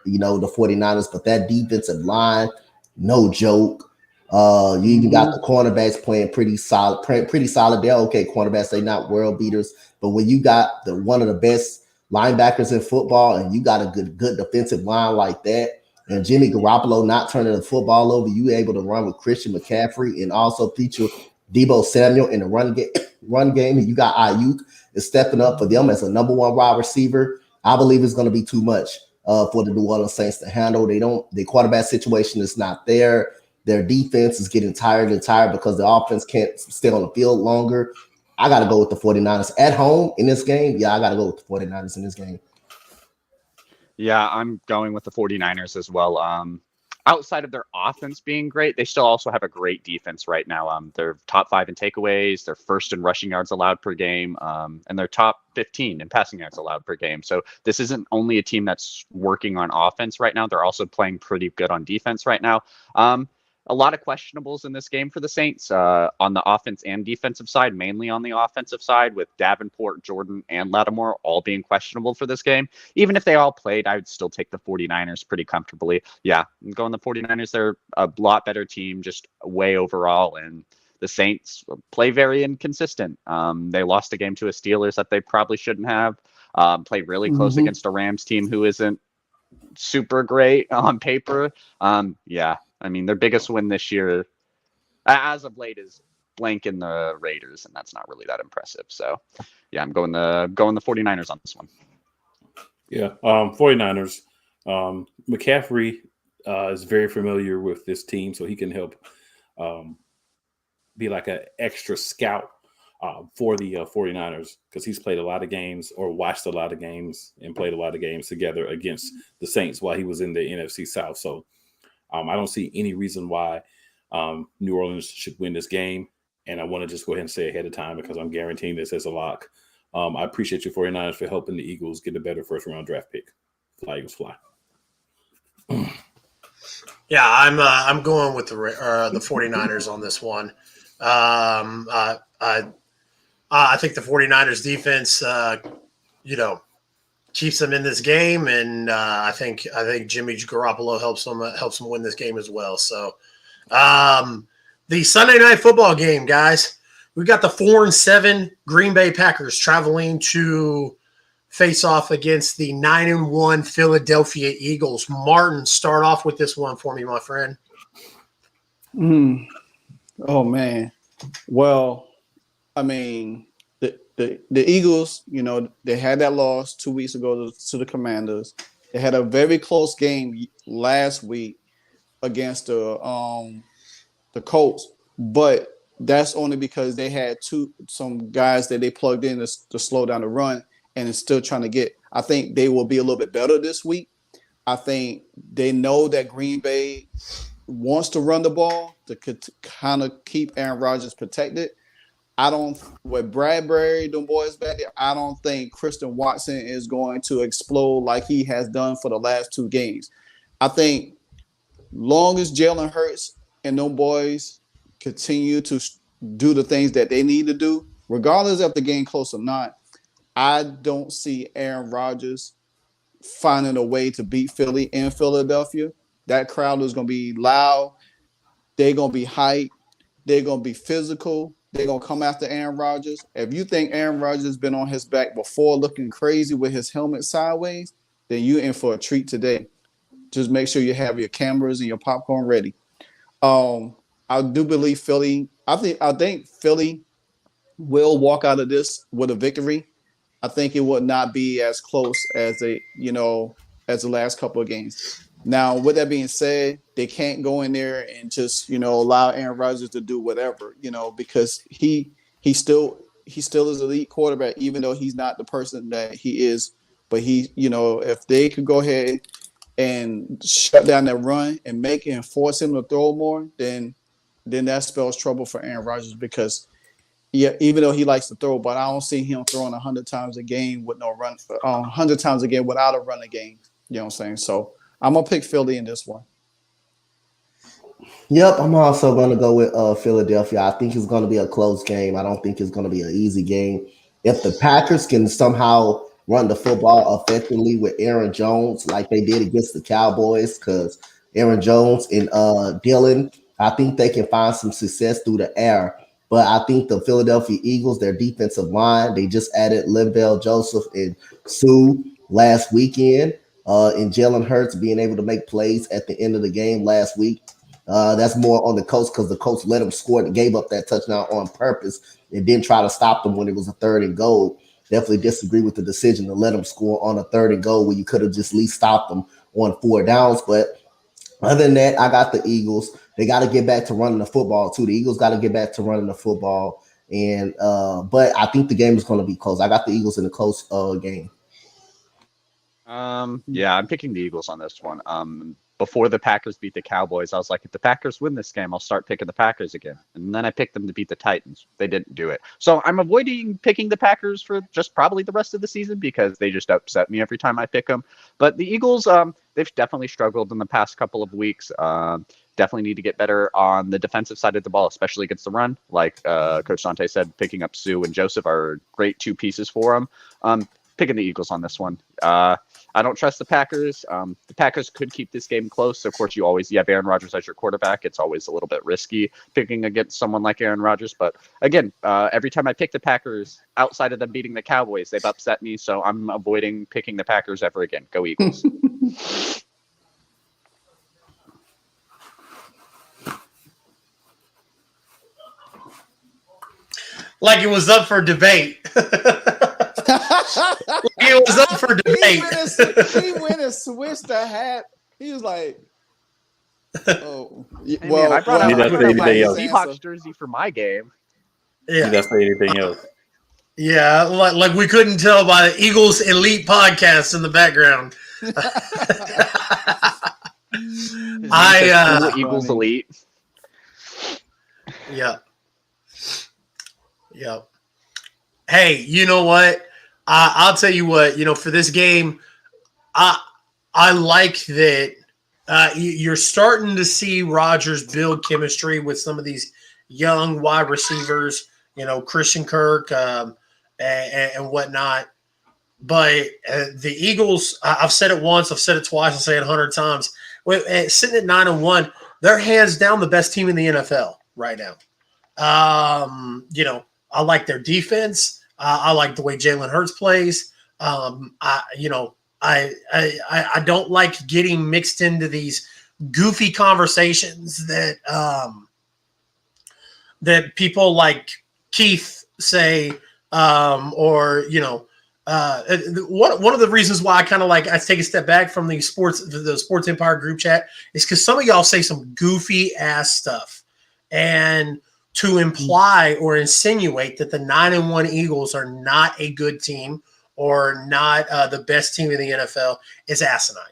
the 49ers, but that defensive line, no joke. You even got the cornerbacks playing pretty solid. They're okay cornerbacks. They're not world beaters, but when you got one of the best linebackers in football, and you got a good defensive line like that, and Jimmy Garoppolo not turning the football over, you able to run with Christian McCaffrey and also feature Deebo Samuel in the run game. And you got Ayuk is stepping up for them as a number one wide receiver. I believe it's going to be too much for the New Orleans Saints to handle. The quarterback situation is not there. Their defense is getting tired because the offense can't stay on the field longer. I got to go with the 49ers at home in this game. Yeah, I got to go with the 49ers in this game. Yeah, I'm going with the 49ers as well. Outside of their offense being great, they still also have a great defense right now. They're top 5 in takeaways, they're first in rushing yards allowed per game, and they're top 15 in passing yards allowed per game. So this isn't only a team that's working on offense right now, they're also playing pretty good on defense right now. A lot of questionables in this game for the Saints on the offense and defensive side, mainly on the offensive side, with Davenport, Jordan, and Lattimore all being questionable for this game. Even if they all played, I would still take the 49ers pretty comfortably. Yeah, I'm going the 49ers. They're a lot better team, just way overall, and the Saints play very inconsistent. They lost a game to a Steelers that they probably shouldn't have. Played really close against a Rams team who isn't super great on paper. Yeah. I mean, their biggest win this year, as of late, is blanking the Raiders, and that's not really that impressive. So, yeah, I'm going the 49ers on this one. Yeah, 49ers. McCaffrey is very familiar with this team, so he can help be like an extra scout for the 49ers because he's played a lot of games or watched a lot of games and played a lot of games together against the Saints while he was in the NFC South. So, I don't see any reason why New Orleans should win this game. And I want to just go ahead and say ahead of time because I'm guaranteeing this as a lock. I appreciate you 49ers for helping the Eagles get a better first-round draft pick. Fly, Eagles, fly. Yeah, I'm going with the 49ers on this one. I think the 49ers defense, keeps them in this game, and I think Jimmy Garoppolo helps them win this game as well. So, the Sunday night football game, guys, we've got the 4-7 Green Bay Packers traveling to face off against the 9-1 Philadelphia Eagles. Martin, start off with this one for me, my friend. Oh man, well, I mean. The Eagles, they had that loss 2 weeks ago to the Commanders. They had a very close game last week against the Colts, but that's only because they had some guys that they plugged in to slow down the run, and it's still trying to get. I think they will be a little bit better this week. I think they know that Green Bay wants to run the ball to kind of keep Aaron Rodgers protected. With Bradbury, them boys back there, I don't think Christian Watson is going to explode like he has done for the last 2 games. I think long as Jalen Hurts and them boys continue to do the things that they need to do, regardless if the game close or not, I don't see Aaron Rodgers finding a way to beat Philly in Philadelphia. That crowd is going to be loud. They're going to be hyped. They're going to be physical. They're going to come after Aaron Rodgers. If you think Aaron Rodgers has been on his back before looking crazy with his helmet sideways, then you're in for a treat today. Just make sure you have your cameras and your popcorn ready. I do believe Philly. I think Philly will walk out of this with a victory. I think it will not be as close as the last couple of games. Now, with that being said, they can't go in there and just, allow Aaron Rodgers to do whatever, because he still is elite quarterback, even though he's not the person that he is. But if they could go ahead and shut down that run and force him to throw more, then that spells trouble for Aaron Rodgers because, yeah, even though he likes to throw, but I don't see him throwing 100 times a game with no run, 100 times a game without a run game. You know what I'm saying? So I'm gonna pick Philly in this one. Yep, I'm also going to go with Philadelphia. I think it's going to be a close game. I don't think it's going to be an easy game. If the Packers can somehow, run the football effectively with Aaron Jones like they did against the Cowboys, because Aaron Jones and Dylan, I think they can find some success through the air. But I think the Philadelphia Eagles, their defensive line, they just added Linval Joseph and Sue last weekend, and Jalen Hurts being able to make plays at the end of the game last week. That's more on the coach, because the coach let him score and gave up that touchdown on purpose and didn't try to stop them when it was a 3rd and goal. Definitely disagree with the decision to let them score on a 3rd and goal when you could have just at least stopped them on 4 downs. But other than that, I got the Eagles. They got to get back to running the football too. The Eagles got to get back to running the football. And but I think the game is going to be close. I got the Eagles in a close game. Yeah, I'm picking the Eagles on this one. Before the Packers beat the Cowboys, I was like, if the Packers win this game, I'll start picking the Packers again. And then I picked them to beat the Titans. They didn't do it. So I'm avoiding picking the Packers for just probably the rest of the season because they just upset me every time I pick them. But the Eagles, they've definitely struggled in the past couple of weeks. Definitely need to get better on the defensive side of the ball, especially against the run. Like Coach Dante said, picking up Sue and Joseph are great 2 pieces for them. Picking the Eagles on this one. I don't trust the Packers. The Packers could keep this game close. Of course, you have Aaron Rodgers as your quarterback. It's always a little bit risky picking against someone like Aaron Rodgers. But again, every time I pick the Packers, outside of them beating the Cowboys, they've upset me. So I'm avoiding picking the Packers ever again. Go Eagles. Like it was up for debate. It was up for debate. He went and switched the hat. He was like, "Oh, hey, man, I brought out my Seahawks jersey for my game." Yeah, he doesn't say anything else. Yeah, like we couldn't tell by the Eagles Elite podcast in the background. Eagles Elite. Yeah. Yeah. Hey, you know what? I'll tell you what, for this game, I like that you're starting to see Rodgers build chemistry with some of these young wide receivers, Christian Kirk and whatnot. But the Eagles, I've said it once, I've said it twice, I'll say it 100 times. Sitting at 9-1, they're hands down the best team in the NFL right now. I like their defense. I like the way Jalen Hurts plays. I don't like getting mixed into these goofy conversations that that people like Keith say, one of the reasons why I take a step back from the Sports Empire group chat is because some of y'all say some goofy ass stuff, and to imply or insinuate that the 9-1 Eagles are not a good team or not the best team in the NFL is asinine.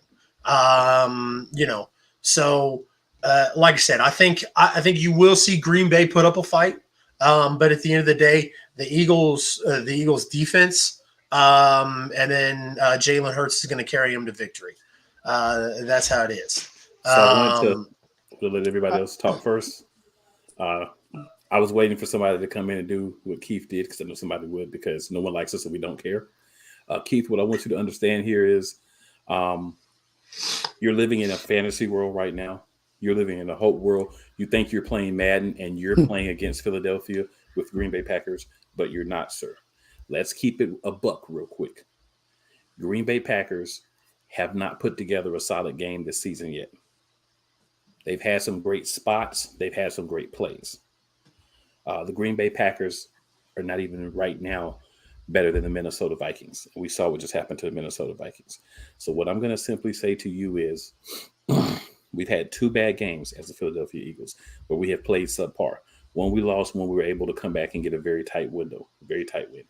So like I said, I think you will see Green Bay put up a fight, but at the end of the day, the Eagles defense, and then Jalen Hurts is going to carry them to victory. That's how it is. So I wanted to let everybody else talk first. I was waiting for somebody to come in and do what Keith did, because I know somebody would, because no one likes us and we don't care. Keith, what I want you to understand here is you're living in a fantasy world right now. You're living in a hope world. You think you're playing Madden and you're playing against Philadelphia with Green Bay Packers, but you're not, sir. Let's keep it a buck real quick. Green Bay Packers have not put together a solid game this season yet. They've had some great spots. They've had some great plays. The Green Bay Packers are not even right now better than the Minnesota Vikings. We saw what just happened to the Minnesota Vikings. So what I'm going to simply say to you is we've had 2 bad games as the Philadelphia Eagles where we have played subpar. One we lost, one we were able to come back and get a very tight window, a very tight win.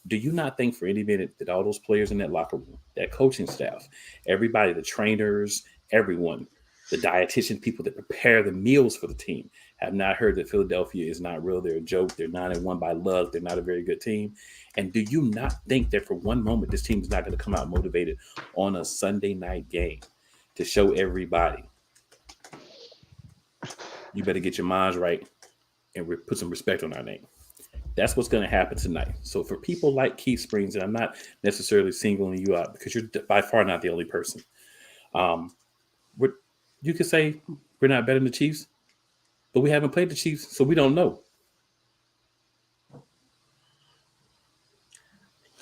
Do you not think for any minute that all those players in that locker room, that coaching staff, everybody, the trainers, everyone, the dietitian, people that prepare the meals for the team, have not heard that Philadelphia is not real? They're a joke. They're 9-1 by luck. They're not a very good team. And do you not think that for one moment this team is not going to come out motivated on a Sunday night game to show everybody, you better get your minds right and put some respect on our name? That's what's going to happen tonight. So for people like Keith Springs, and I'm not necessarily singling you out because you're by far not the only person. You could say we're not better than the Chiefs, but we haven't played the Chiefs, so we don't know.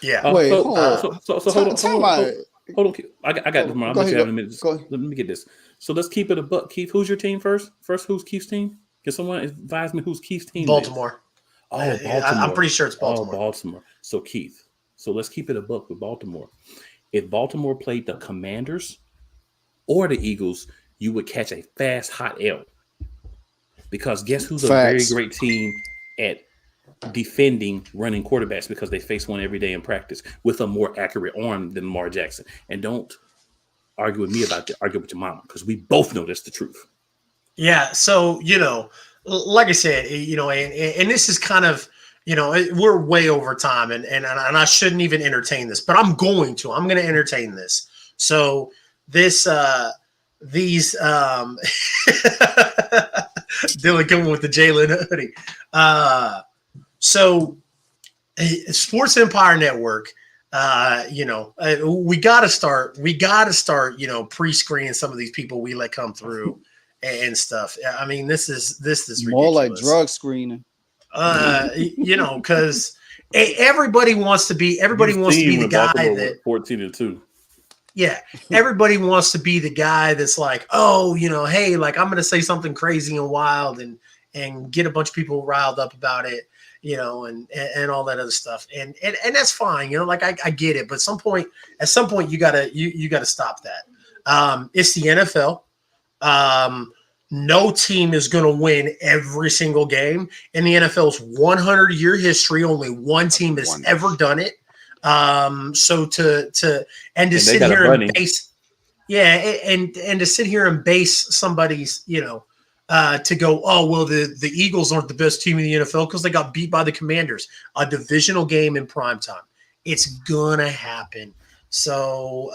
Yeah. Wait, So hold on. hold on, Time out. hold on. I got this. I'm Go let you ahead, have a minute. go ahead. Let me get this. So let's keep it a buck. Keith, who's your team first? First, who's Keith's team? Can someone advise me who's Keith's team? Baltimore. Oh, Baltimore. Baltimore. I'm pretty sure it's Baltimore. Oh, Baltimore. So Keith. So let's keep it a buck with Baltimore. If Baltimore played the Commanders or the Eagles, you would catch a fast, hot L. Because guess who's a very great team at defending running quarterbacks because they face one every day in practice with a more accurate arm than Lamar Jackson. And don't argue with me about that. Argue with your mama because we both know that's the truth. Yeah. So, like I said, and this is kind of, we're way over time and I shouldn't even entertain this, but I'm going to entertain this. So these Dylan coming with the Jalen hoodie. So Sports Empire Network, we got to start, pre-screening some of these people we let come through and stuff. I mean, this is ridiculous. More like drug screening. Because everybody wants to be the guy that 14-2. Yeah, everybody wants to be the guy that's like, oh, hey, like I'm gonna say something crazy and wild and get a bunch of people riled up about it, and all that other stuff, and that's fine, like I get it, but at some point you gotta stop that. It's the NFL. No team is going to win every single game in the NFL's 100-year history. Only one team has ever done it. So to sit here and base, and to sit here and base somebody's, to go, oh well, the Eagles aren't the best team in the NFL because they got beat by the Commanders, a divisional game in primetime. It's gonna happen. So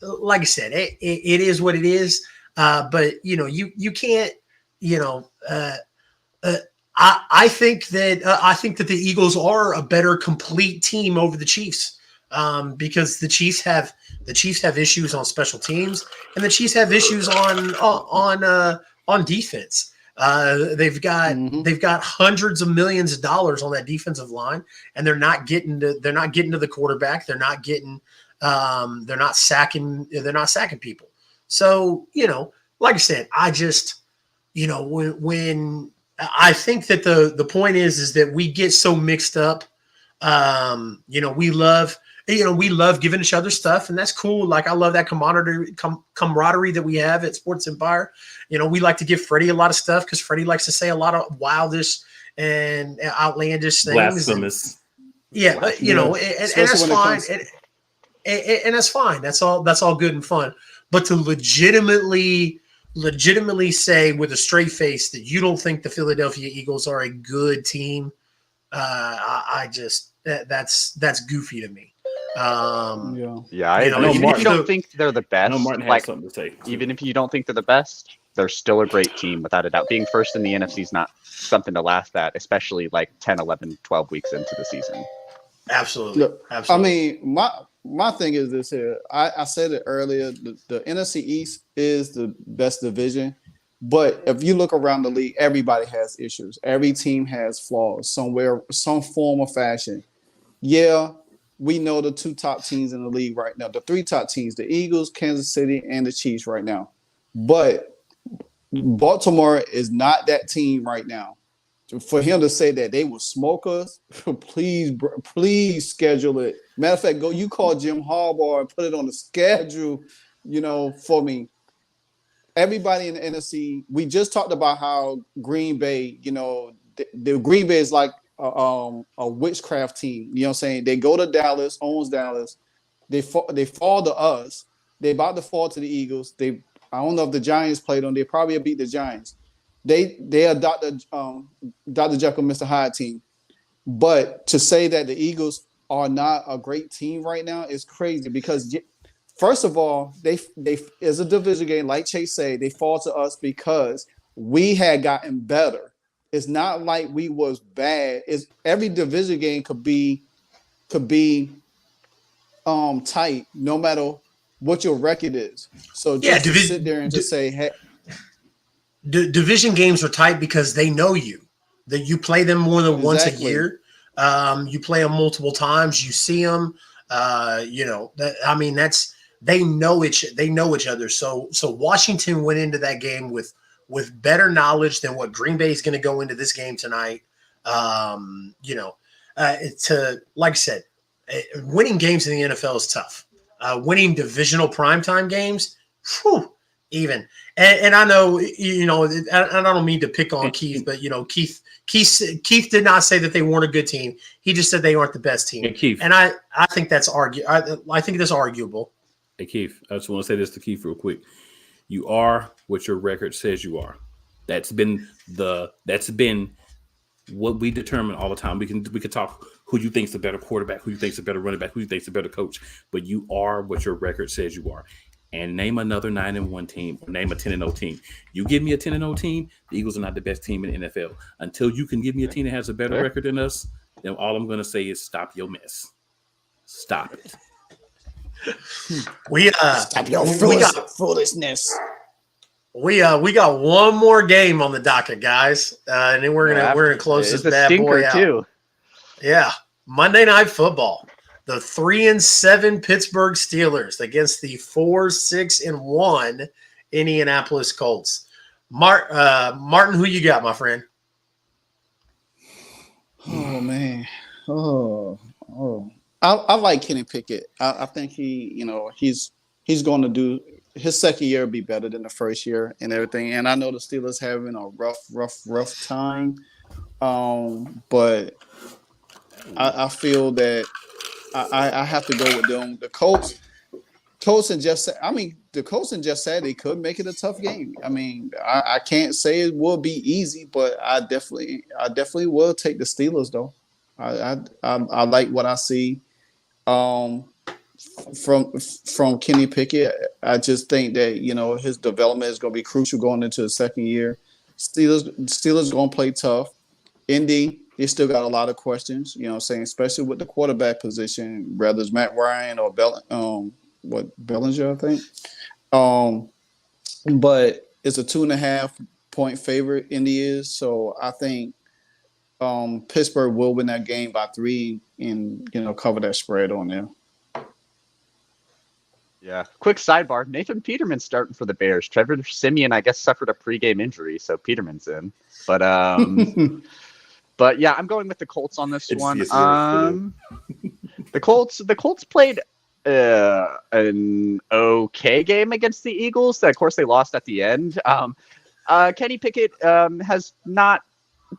like I said, it is what it is. But you can't, I think that the Eagles are a better complete team over the Chiefs, because the Chiefs have issues on special teams and the Chiefs have issues on defense. They've got hundreds of millions of dollars on that defensive line, and they're not getting to the quarterback. They're not sacking people. So, like I said, I just, when I think that the point is that we get so mixed up. We love giving each other stuff, and that's cool. Like I love that camaraderie that we have at Sports Empire. We like to give Freddie a lot of stuff because Freddie likes to say a lot of wildish and outlandish things. Blasphemous. And that's fine. And that's fine. That's all good and fun. But to legitimately say with a straight face that you don't think the Philadelphia Eagles are a good team, that's goofy to me. I agree. Even if you don't think they're the best, Martin has something to say. Even if you don't think they're the best, they're still a great team without a doubt. Being first in the NFC is not something to laugh at, especially like 10, 11, 12 weeks into the season. Absolutely. Look, Absolutely. I mean, my thing is this here. I said it earlier. The NFC East is the best division, but if you look around the league, everybody has issues. Every team has flaws somewhere, some form or fashion. Yeah, we know the two top teams in the league right now. The three top teams: the Eagles, Kansas City, and the Chiefs right now. But Baltimore is not that team right now. For him to say that they will smoke us, please schedule it. Matter of fact, you call Jim Harbaugh and put it on the schedule, for me. Everybody in the NFC, we just talked about how Green Bay, the Green Bay is like a witchcraft team. You know what I'm saying? They go to Dallas, owns Dallas. They fall to us. They about to fall to the Eagles. I don't know if the Giants played them. They probably beat the Giants. They are Dr. Jekyll, Mr. Hyde team. But to say that the Eagles are not a great team right now is crazy because, first of all, they is a division game. Like Chase said, they fall to us because we had gotten better. it's not like we was bad. It's every division game could be tight, no matter what your record is. So just to sit there and just say, hey, division games are tight because they know you. That you play them more than once a year. You play them multiple times. You see them. They know each other. So Washington went into that game with better knowledge than what Green Bay is going to go into this game tonight. Like I said, winning games in the NFL is tough. Winning divisional primetime games, even. And I know, and I don't mean to pick on Keith, but Keith did not say that they weren't a good team. He just said they aren't the best team. Hey, Keith. And I think that's I think that's arguable. Hey, Keith, I just want to say this to Keith real quick. You are what your record says you are. That's been what we determine all the time. We can talk who you think's the better quarterback, who you think's the better running back, who you think's the better coach, but you are what your record says you are. And name another 9-1 team, or name a 10-0 team. You give me a 10-0 team, the Eagles are not the best team in the NFL. Until you can give me a team that has a better record than us, then all I'm going to say is stop your mess. Stop it. stop your foolishness. We got one more game on the docket, guys, and then we're gonna close this bad boy out. Too. Yeah, Monday Night Football. The 3-7 Pittsburgh Steelers against the 4-6-1 Indianapolis Colts. Martin, who you got, my friend? Oh man, I like Kenny Pickett. I think he's going to do his second year will be better than the first year and everything. And I know the Steelers having a rough time, but I feel that. I have to go with them. The Colts and Jeff said they could make it a tough game. I mean, I can't say it will be easy, but I definitely will take the Steelers though. I like what I see from Kenny Pickett. I just think that his development is going to be crucial going into the second year. Steelers going to play tough. Indy. They still got a lot of questions, especially with the quarterback position, whether it's Matt Ryan or Bellinger, I think. But it's a 2.5-point favorite, Indy is. So I think Pittsburgh will win that game by 3 and, cover that spread on there. Yeah. Quick sidebar. Nathan Peterman's starting for the Bears. Trevor Siemian, I guess, suffered a pregame injury, so Peterman's in. But But yeah, I'm going with the Colts on this one. The Colts played an okay game against the Eagles. Of course, they lost at the end. Kenny Pickett has not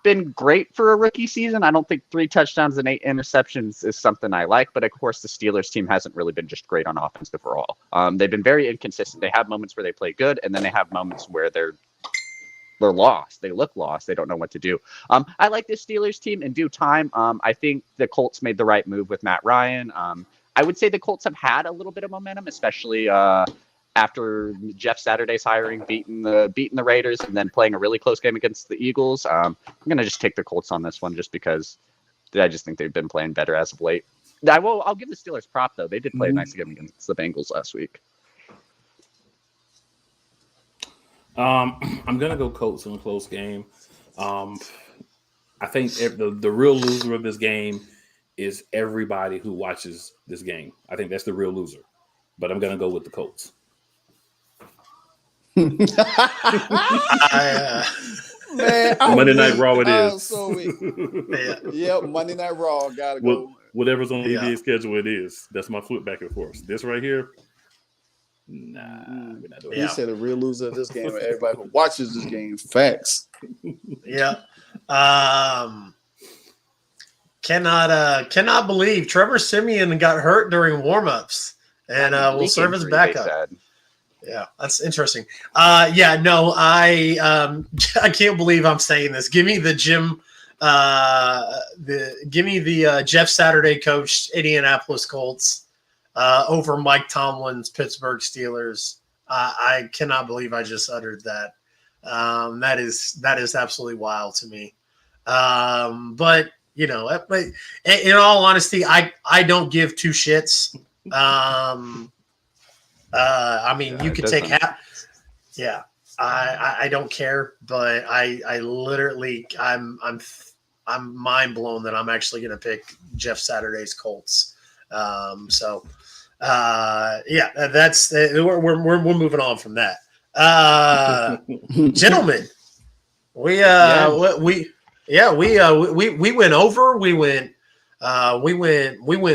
been great for a rookie season. I don't think 3 touchdowns and 8 interceptions is something I like. But of course, the Steelers team hasn't really been just great on offense overall. They've been very inconsistent. They have moments where they play good, and then they have moments where they're lost. They look lost. They don't know what to do. I like this Steelers team in due time. I think the Colts made the right move with Matt Ryan. I would say the Colts have had a little bit of momentum, especially after Jeff Saturday's hiring, beating the Raiders, and then playing a really close game against the Eagles. I'm going to just take the Colts on this one just because I just think they've been playing better as of late. I'll give the Steelers prop, though. They did play a nice game against the Bengals last week. I'm gonna go Colts in a close game. I think the real loser of this game is everybody who watches this game. I think that's the real loser. But I'm gonna go with the Colts. Man, Monday Night Raw it is. Yep, Monday Night Raw. Gotta go. Whatever's on the NBA schedule, it is. That's my foot back and forth. This right here. Nah, we're not doing He said a real loser of this game. Everybody who watches this game, facts. Yeah. Cannot believe Trevor Siemian got hurt during warmups and will serve as backup. Yeah, that's interesting. I can't believe I'm saying this. Give me the Jeff Saturday coached Indianapolis Colts over Mike Tomlin's Pittsburgh Steelers. I cannot believe I just uttered that. That is absolutely wild to me. But but in all honesty, I don't give two shits. I mean, Yeah, you it could take doesn't. half. Yeah, I don't care, but I literally I'm mind blown that I'm actually going to pick Jeff Saturday's Colts. Yeah, that's we're moving on from that. Gentlemen, we Yeah. we yeah we went over. We went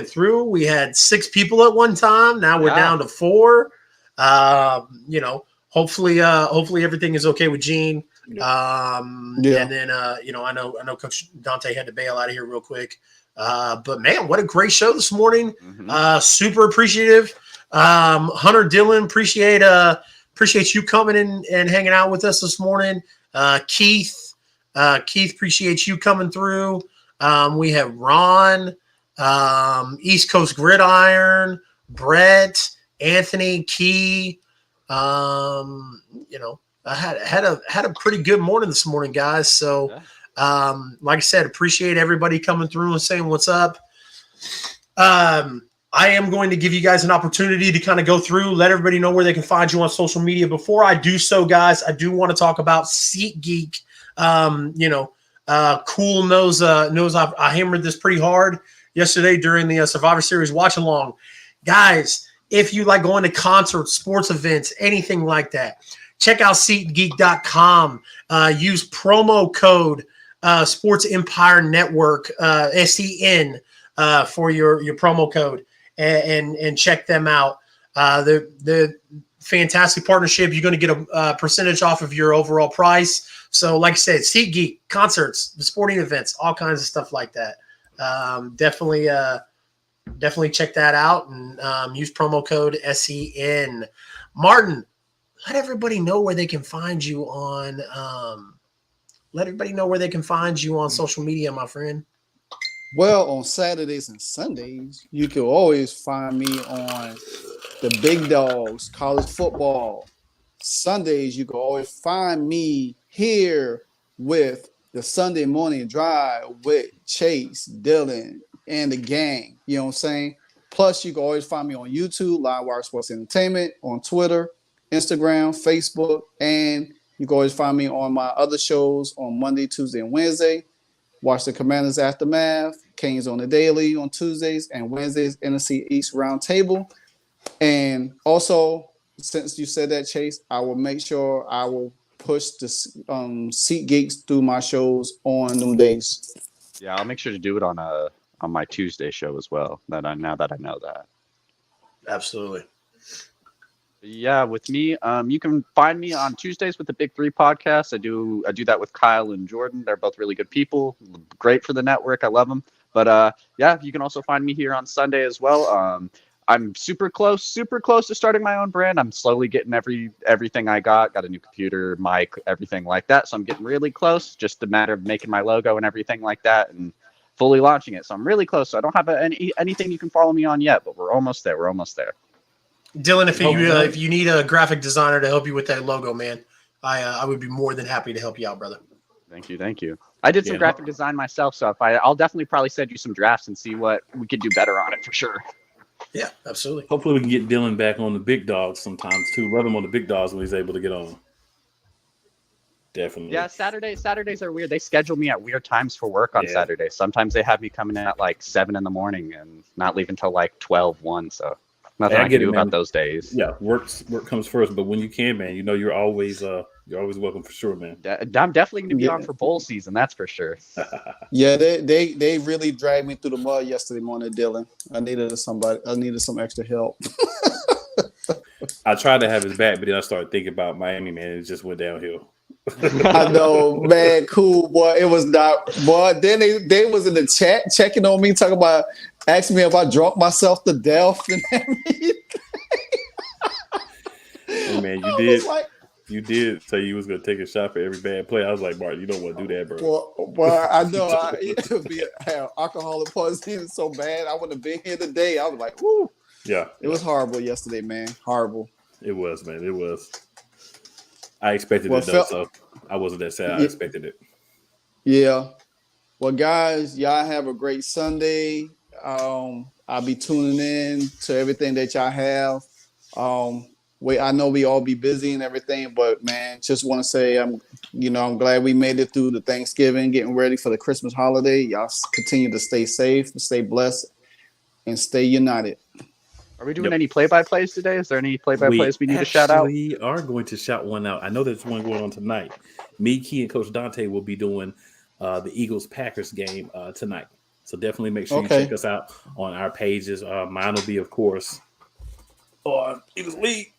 through. We had 6 people at one time. Now we're Yeah. down to 4. Hopefully everything is okay with Gene. Yeah. And then I know Coach Dante had to bail out of here real quick. But man, what a great show this morning. Mhm. Super appreciative. Hunter Dillon, appreciate you coming in and hanging out with us this morning. Keith, appreciate you coming through. We have Ron, East Coast Gridiron, Brett, Anthony, Key. I had a pretty good morning this morning, guys. So, like I said, appreciate everybody coming through and saying what's up. I am going to give you guys an opportunity to kind of go through, let everybody know where they can find you on social media. Before I do so, guys, I do want to talk about SeatGeek. Cool knows I hammered this pretty hard yesterday during the Survivor Series watch along. Guys, if you like going to concerts, sports events, anything like that, check out SeatGeek.com. Use promo code Sports Empire Network, SEN, for your promo code and check them out. The fantastic partnership. You're going to get a percentage off of your overall price. So, like I said, SeatGeek, concerts, sporting events, all kinds of stuff like that. Definitely check that out and use promo code SEN. Martin, let everybody know where they can find you on. Social media, my friend. Well, on Saturdays and Sundays, you can always find me on the Big Dogs, college football. Sundays, you can always find me here with the Sunday morning drive with Chase, Dylan, and the gang. You know what I'm saying? Plus, you can always find me on YouTube, Livewire Sports Entertainment, on Twitter, Instagram, Facebook, and you can always find me on my other shows on Monday, Tuesday, and Wednesday. Watch the Commanders Aftermath, Canes on the Daily on Tuesdays, and Wednesdays, NFC East Roundtable. And also, since you said that, Chase, I will make sure I will push the Seat Geeks through my shows on them days. Yeah, I'll make sure to do it on my Tuesday show as well. Now that I know that. Absolutely. Yeah, with me, you can find me on Tuesdays with the Big 3 podcast. I do that with Kyle and Jordan. They're both really good people. Great for the network. I love them. But yeah, you can also find me here on Sunday as well. I'm super close to starting my own brand. I'm slowly getting everything I got a new computer, mic, everything like that. So I'm getting really close. Just a matter of making my logo and everything like that and fully launching it. So I'm really close. So I don't have anything you can follow me on yet, but we're almost there. Dylan, if you need a graphic designer to help you with that logo, man, I would be more than happy to help you out, brother. Thank you. I did some graphic design myself, so I'll definitely probably send you some drafts and see what we could do better on it for sure. Yeah, absolutely. Hopefully we can get Dylan back on the Big Dogs sometimes too. Love him on the Big Dogs when he's able to get on. Definitely. Yeah, Saturdays are weird. They schedule me at weird times for work on Saturdays. Sometimes they have me coming in at like 7 a.m. and not leaving till like 12, 1. So nothing I can do about those days. Yeah, work comes first, but when you can, man, you're always welcome for sure, man. I'm definitely going to be on for bowl season, that's for sure. Yeah, they really dragged me through the mud yesterday morning, Dylan. I needed some extra help. I tried to have his back, but then I started thinking about Miami, man. It just went downhill. I know, man. Cool, boy. It was not, boy. Then they was in the chat checking on me, talking about asking me if I drunk myself to death and everything. Hey, man, you did say you was gonna take a shot for every bad play. I was like, Martin, you don't want to do that, bro. Well, I know it would be alcoholic poisoning so bad. I wouldn't have been here today. I was like, whoo. Yeah. It was horrible yesterday, man. Horrible. It was, man. It was. I expected it, though, so I wasn't that sad. I expected it. Yeah. Well, guys, y'all have a great Sunday. I'll be tuning in to everything that y'all have. I know we all be busy and everything, but man, just want to say I'm glad we made it through the Thanksgiving, getting ready for the Christmas holiday. Y'all continue to stay safe, stay blessed, and stay united. Are we doing any play-by-plays today? Is there any play-by-plays we need to shout out? We are going to shout one out. I know there's one going on tonight. Me, Key, and Coach Dante will be doing the Eagles-Packers game tonight. So definitely make sure you check us out on our pages. Mine will be, of course, on Eagles League.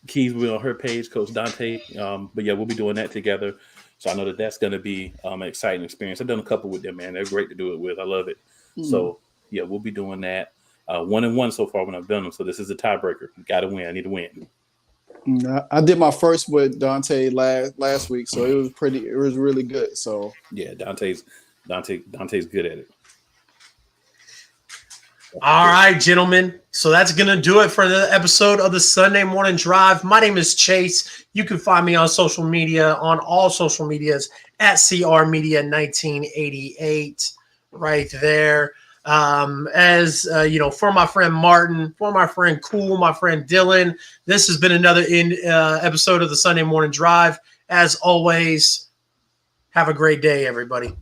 Keys will be on her page, Coach Dante. But yeah, we'll be doing that together. So I know that's going to be an exciting experience. I've done a couple with them, man. They're great to do it with. I love it. So yeah, we'll be doing that. 1-1 so far when I've done them. So this is a tiebreaker. Got to win. I need to win. I did my first with Dante last week, so it was really good. So yeah, Dante's good at it. All right, gentlemen. So that's going to do it for the episode of the Sunday Morning Drive. My name is Chase. You can find me on social media, on all social medias at CR Media 1988 right there. For my friend Martin, for my friend Cool, my friend Dylan, this has been another episode of the Sunday Morning Drive. As always, have a great day, everybody.